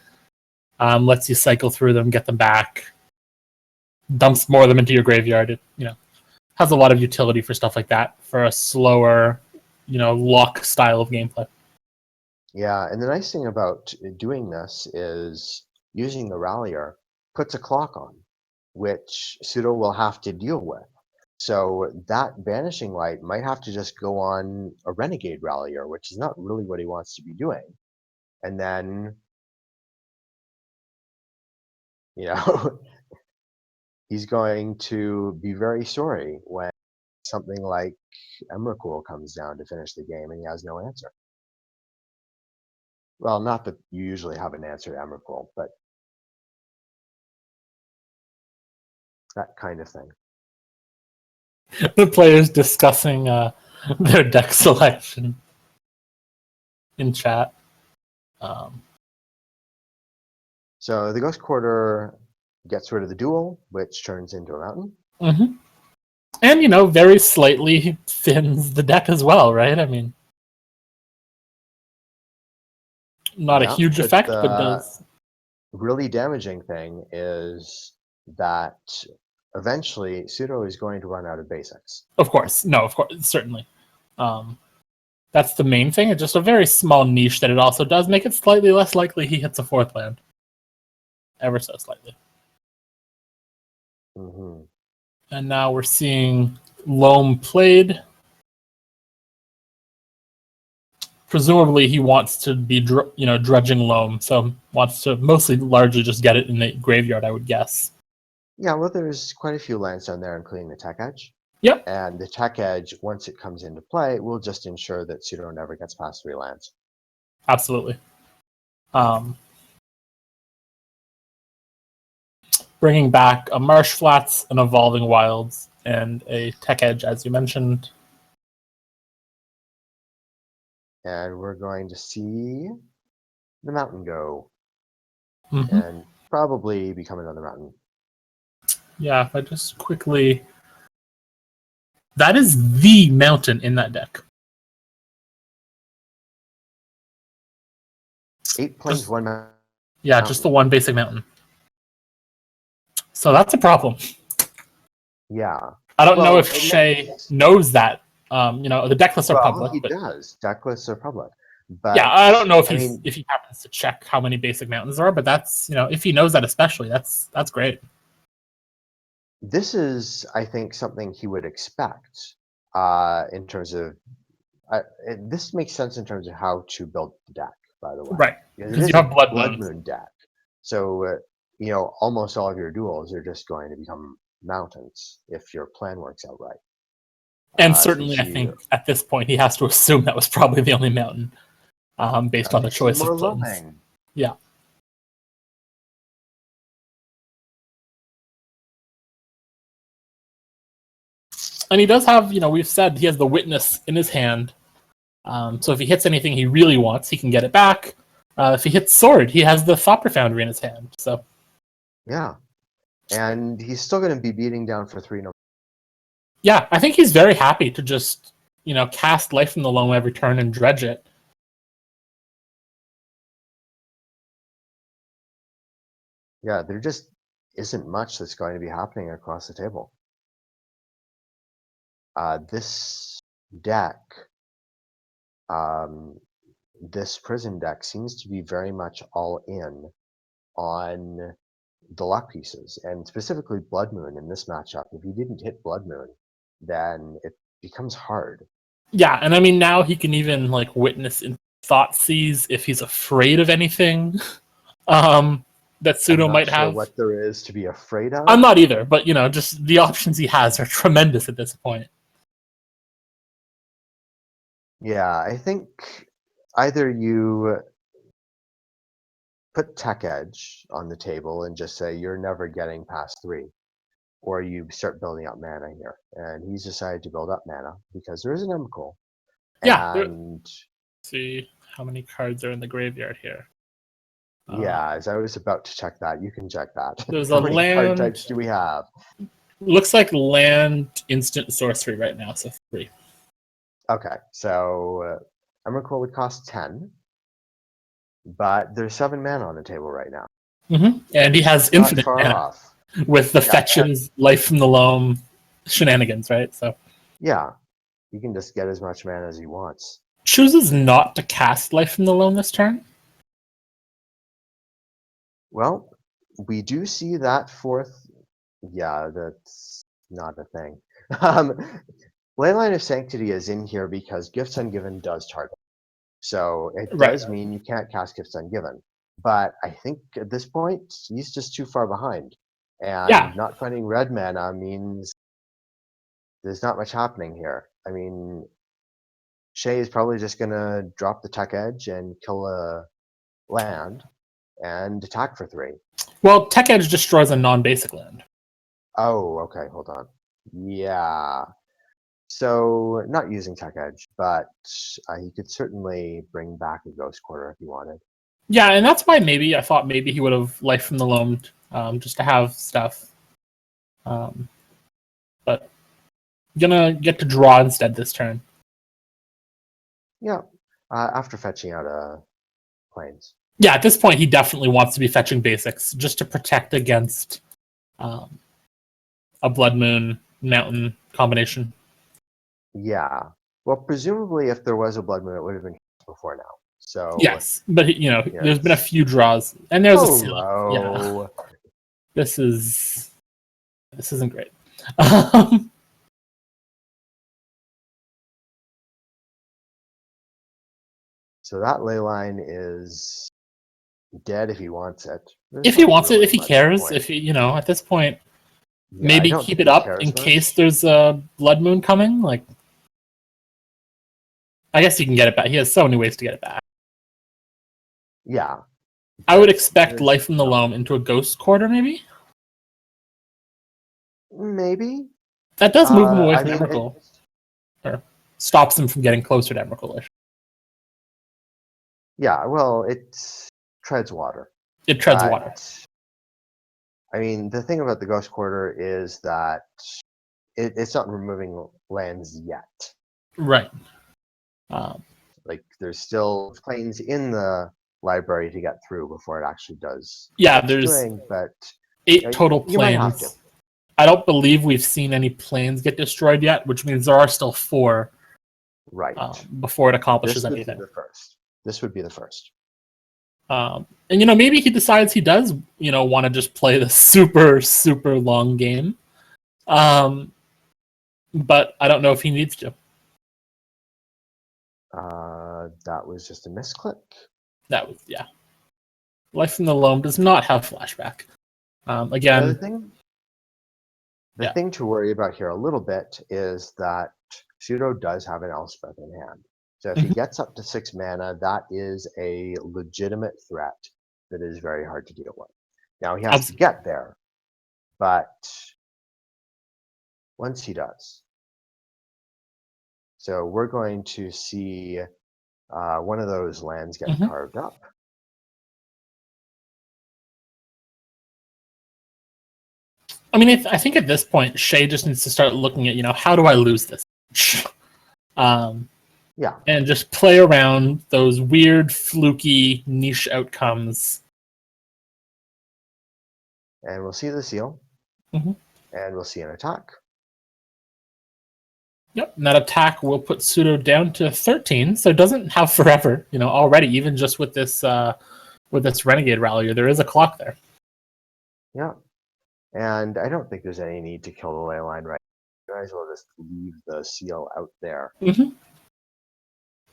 Lets you cycle through them, get them back, dumps more of them into your graveyard. It, has a lot of utility for stuff like that, for a slower, lock style of gameplay. Yeah, and the nice thing about doing this is using the Rallier puts a clock on, which Pseudo will have to deal with. So that Vanishing Light might have to just go on a Renegade Rallier, which is not really what he wants to be doing. And then, he's going to be very sorry when something like Emrakul comes down to finish the game and he has no answer. Well, not that you usually have an answer to Emrakul, but that kind of thing. The players discussing their deck selection in chat. So the Ghost Quarter gets rid of the duel, which turns into a mountain. Mm-hmm. And, very slightly thins the deck as well, right? I mean, not a huge effect, but does. Really damaging thing is that eventually Pseudo is going to run out of basics. Of course. No, of course, certainly. That's the main thing. It's just a very small niche that it also does make it slightly less likely he hits a fourth land. Ever so slightly. Mm-hmm. And now we're seeing Loam played. Presumably he wants to be drudging Loam, so wants to mostly largely just get it in the graveyard, I would guess. Yeah, well, there's quite a few lands down there, including the Tech Edge. Yep. And the Tech Edge, once it comes into play, will just ensure that Pseudo never gets past 3 lands. Absolutely. Bringing back a Marsh Flats, an Evolving Wilds, and a Tech Edge, as you mentioned. And we're going to see the mountain go. Mm-hmm. And probably become another mountain. Yeah, if I just quickly... That is the mountain in that deck. 8 planes, 1 mountain. Yeah, just the one basic mountain. So that's a problem. Yeah. I don't know if Shea knows that. The deck lists are public. He does. Deck lists are public. But yeah, I don't know if he happens to check how many basic mountains there are, but that's if he knows that especially, that's great. This is, I think, something he would expect in terms of. This makes sense in terms of how to build the deck. By the way, right? Because you have Blood Moon deck, so almost all of your duels are just going to become mountains if your plan works out right. And certainly, I think at this point he has to assume that was probably the only mountain, based on the choice of planes. Yeah. And he does have, we've said he has the Witness in his hand. So if he hits anything he really wants, he can get it back. If he hits Sword, he has the Thopter Foundry in his hand. So. Yeah. And he's still going to be beating down for 3 no Yeah, I think he's very happy to just, cast Life from the Loam every turn and dredge it. Yeah, there just isn't much that's going to be happening across the table. This deck, um, this prison deck seems to be very much all in on the luck pieces, and specifically Blood Moon in this matchup. If you didn't hit Blood Moon, then it becomes hard. Yeah, and I mean, now he can even witness in Thoughtseize if he's afraid of anything that I'm Pseudo not might sure have. what there is to be afraid of. I'm not either, but just the options he has are tremendous at this point. Yeah, I think either you put Tech Edge on the table and just say you're never getting past 3, or you start building up mana here. And he's decided to build up mana because there is an Emrakul. Yeah, And see how many cards are in the graveyard here. yeah, as I was about to check that, you can check that. There's How a many card land. types do we have? Looks like land, instant, sorcery right now, so 3. Okay, so Emrakul would cost 10, but there's 7 mana on the table right now. And he has Not infinite far mana off. with the Yeah, fetches, Life from the Loam shenanigans, right? So Yeah, he can just get as much mana as he wants. chooses not to cast Life from the Loam this turn. Well, we do see that 4th. Yeah, that's not a thing. Leyline of Sanctity is in here because Gifts Ungiven does target. So it does Right. mean you can't cast Gifts Ungiven. But I think at this point, he's just too far behind. And Yeah. not finding red mana means there's not much happening here. I mean, Shea is probably just going to drop the Tech Edge and kill a land and attack for 3. Well, Tech Edge destroys a non-basic land. Oh, okay, hold on. Yeah. So, not using Tech Edge, but he could certainly bring back a Ghost Quarter if he wanted. Yeah, and that's why I thought maybe he would have Life from the Loam just to have stuff. But gonna get to draw instead this turn. Yeah, after fetching out Plains. Yeah, at this point he definitely wants to be fetching basics just to protect against a Blood Moon Mountain combination. Yeah. Well, presumably if there was a Blood Moon, it would have been before now. So yes, but yes. there's been a few draws, and there's a seal. Hello. Yeah, this isn't great. So that ley line is dead if he wants it. If he wants it, if he cares, if he, at this point, Yeah, maybe keep it up in case there's a Blood Moon coming. I guess he can get it back. He has so many ways to get it back. Yeah. I would expect Life from the Loam into a Ghost Quarter, maybe? Maybe. That does move him away from Emrakul. Or stops him from getting closer to Emrakul. Yeah, well, it treads water. It treads water. I mean, the thing about the Ghost Quarter is that it's not removing lands yet. Right. There's still planes in the library to get through before it actually does. Yeah, there's 8 total planes. I don't believe we've seen any planes get destroyed yet, which means there are still 4. Right. Before it accomplishes anything. This would be the first. And maybe he decides he does, want to just play the super, super long game. But I don't know if he needs to. That was just a misclick. That was, yeah. Life from the Loam does not have flashback. Again, the thing to worry about here a little bit is that Pseudo does have an Elspeth in hand. So if he gets up to 6 mana, that is a legitimate threat that is very hard to deal with. Now he has to get there, but once he does. So we're going to see one of those lands get carved up. I mean, I think at this point, Shea just needs to start looking at, how do I lose this? Yeah. And just play around those weird, fluky, niche outcomes. And we'll see the seal. Mhm. And we'll see an attack. Yep, and that attack will put Pseudo down to 13, so it doesn't have forever, already, even just with this Renegade Rallier, there is a clock there. Yeah. And I don't think there's any need to kill the ley line right now. You might as well just leave the seal out there. Mm-hmm.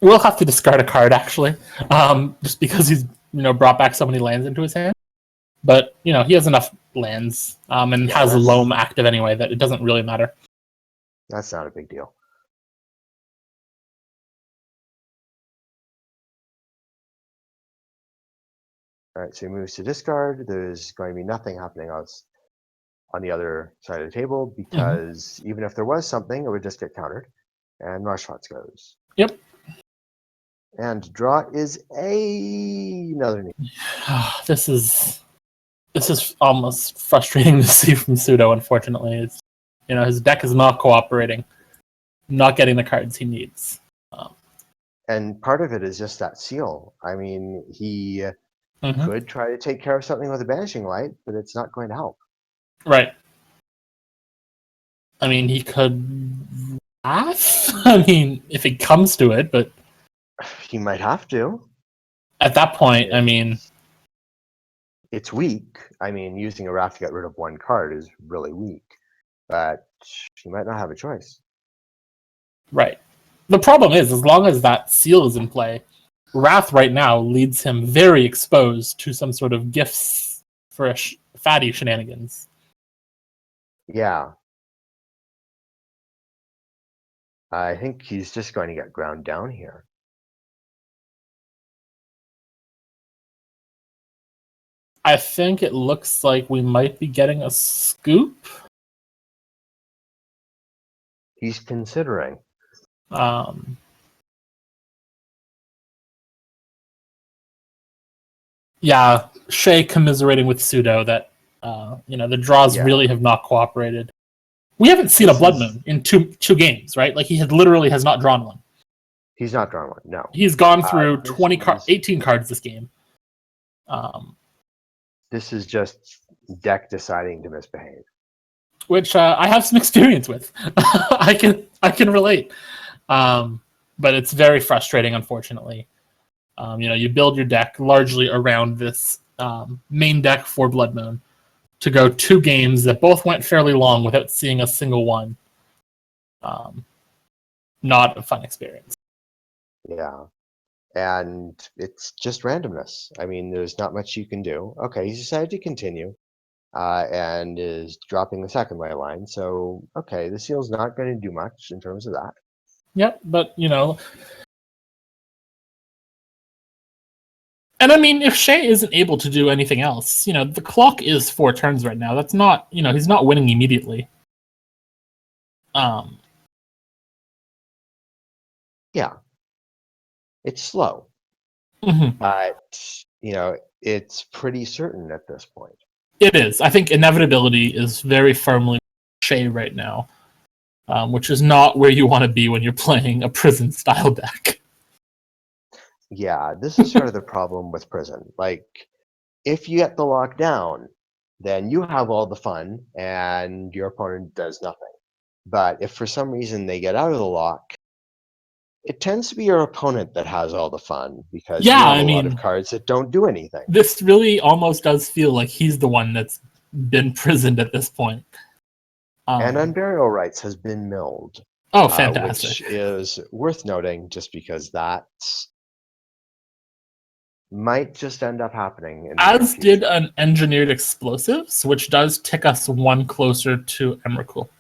We'll have to discard a card, actually, just because he's, brought back so many lands into his hand. But, he has enough lands, and has Loam active anyway, that it doesn't really matter. That's not a big deal. All right, so he moves to discard. There's going to be nothing happening on the other side of the table because even if there was something, it would just get countered. And Marshfots goes. Yep. And draw is another need. This is almost frustrating to see from Pseudo, unfortunately. It's, his deck is not cooperating, not getting the cards he needs. And part of it is just that seal. I mean, he could try to take care of something with a Banishing Light, but it's not going to help. Right. I mean, he could laugh. I mean, if it comes to it, but he might have to. At that point, it's weak. I mean, using a Wrath to get rid of one card is really weak, but he might not have a choice. Right. The problem is, as long as that seal is in play, Wrath right now leads him very exposed to some sort of gifts for fatty shenanigans. Yeah. I think he's just going to get ground down here. I think it looks like we might be getting a scoop. He's considering. Yeah, Shea commiserating with Pseudo that the draws really have not cooperated. We haven't seen a Blood Moon in two games, right? Like he literally has not drawn one. He's not drawn one. No. He's gone through 18 cards this game. This is just deck deciding to misbehave, which I have some experience with. I can relate, but it's very frustrating, unfortunately. You build your deck largely around this main deck for Blood Moon to go 2 games that both went fairly long without seeing a single one. Not a fun experience. Yeah. And it's just randomness. I mean, there's not much you can do. Okay, he's decided to continue and is dropping the second ley line. So, okay, the seal's not going to do much in terms of that. Yep, but, and I mean, if Shea isn't able to do anything else, the clock is 4 turns right now. That's not, he's not winning immediately. Yeah. It's slow. But, it's pretty certain at this point. It is. I think inevitability is very firmly Shea right now, which is not where you want to be when you're playing a prison-style deck. Yeah, this is sort of the problem with prison. Like, if you get the lock down, then you have all the fun and your opponent does nothing. But if for some reason they get out of the lock, it tends to be your opponent that has all the fun because you have a lot of cards that don't do anything. This really almost does feel like he's the one that's been prisoned at this point. And Unburial Rights has been milled. Oh, fantastic. Which is worth noting just because that might just end up happening. As did an Engineered Explosives, which does tick us 1 closer to Emrakul.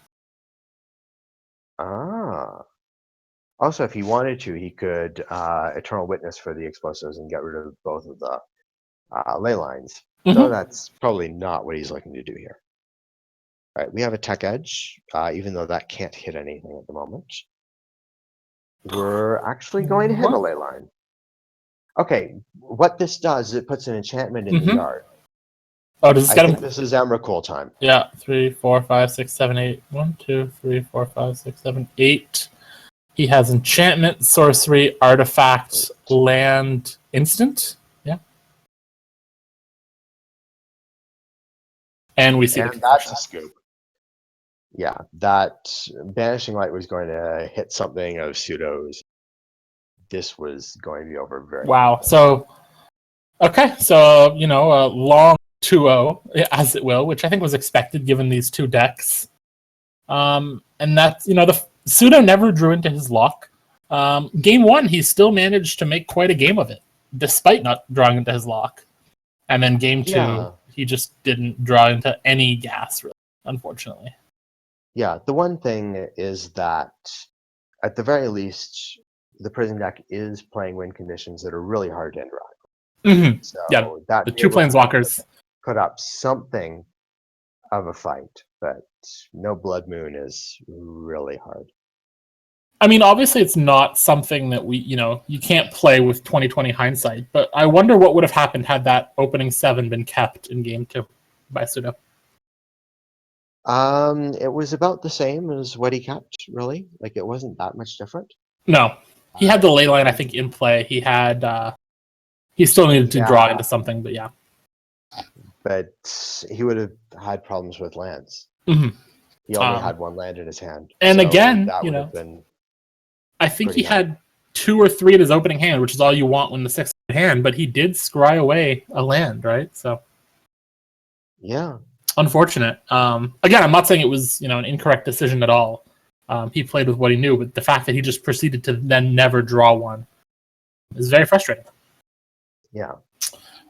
Also, if he wanted to, he could Eternal Witness for the explosives and get rid of both of the ley lines. So that's probably not what he's looking to do here. All right, we have a Tech Edge, even though that can't hit anything at the moment. We're actually going to hit a ley line. Okay, what this does is it puts an enchantment in the yard. Oh, does this I get think him? this is Emrakul time. Yeah, 3, 4, 5, 6, 7, 8. 1, 2, 3, 4, 5, 6, 7, 8. He has enchantment, sorcery, artifact, land, instant. Yeah. And we see the And that's concussion. a scoop. Yeah, that Banishing Light was going to hit something of Pseudo's. This was going to be over very Wow. quickly. So, okay. So, a long 2-0, as it will, which I think was expected given these two decks. And that's, the Pseudo never drew into his lock. Game one, he still managed to make quite a game of it, despite not drawing into his lock. And then game two, Yeah. he just didn't draw into any gas, really, unfortunately. Yeah, the one thing is that at the very least, the Prison deck is playing win conditions that are really hard to interact. Mm-hmm. So Yeah, that the two able to planeswalkers. put up something of a fight, but no Blood Moon is really hard. I mean, obviously, it's not something that you can't play with 2020 hindsight, but I wonder what would have happened had that opening 7 been kept in game 2 by Pseudo. It was about the same as what he kept, really. Like it wasn't that much different. No, he had the ley line, I think, in play. He still needed to draw into something, but yeah. But he would have had problems with lands. Mm-hmm. He only had one land in his hand. And so again, that would have been. I think he had 2 or 3 at his opening hand, which is all you want when the 6th hand, but he did scry away a land, right? So yeah, unfortunate. Again, I'm not saying it was an incorrect decision at all. He played with what he knew, but the fact that he just proceeded to then never draw one is very frustrating. Yeah.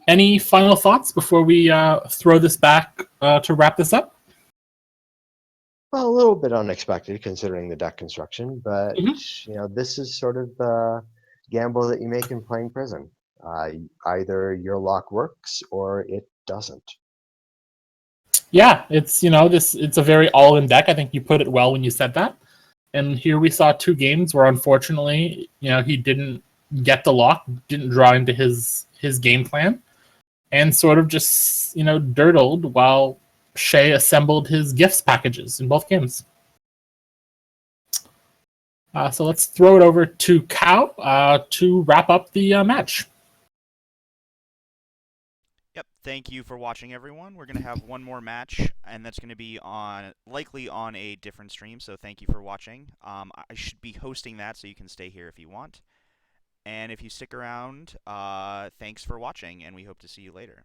Any final thoughts before we throw this back to wrap this up? Well, a little bit unexpected considering the deck construction, but this is sort of the gamble that you make in playing Prison. Either your lock works or it doesn't. Yeah, it's it's a very all-in deck. I think you put it well when you said that. And here we saw 2 games where unfortunately, he didn't get the lock, didn't draw into his game plan, and sort of just dirtled while Shea assembled his gifts packages in both games. So let's throw it over to Cow to wrap up the match. Yep, thank you for watching, everyone. We're going to have one more match, and that's going to be likely on a different stream, so thank you for watching. I should be hosting that, so you can stay here if you want. And if you stick around, thanks for watching, and we hope to see you later.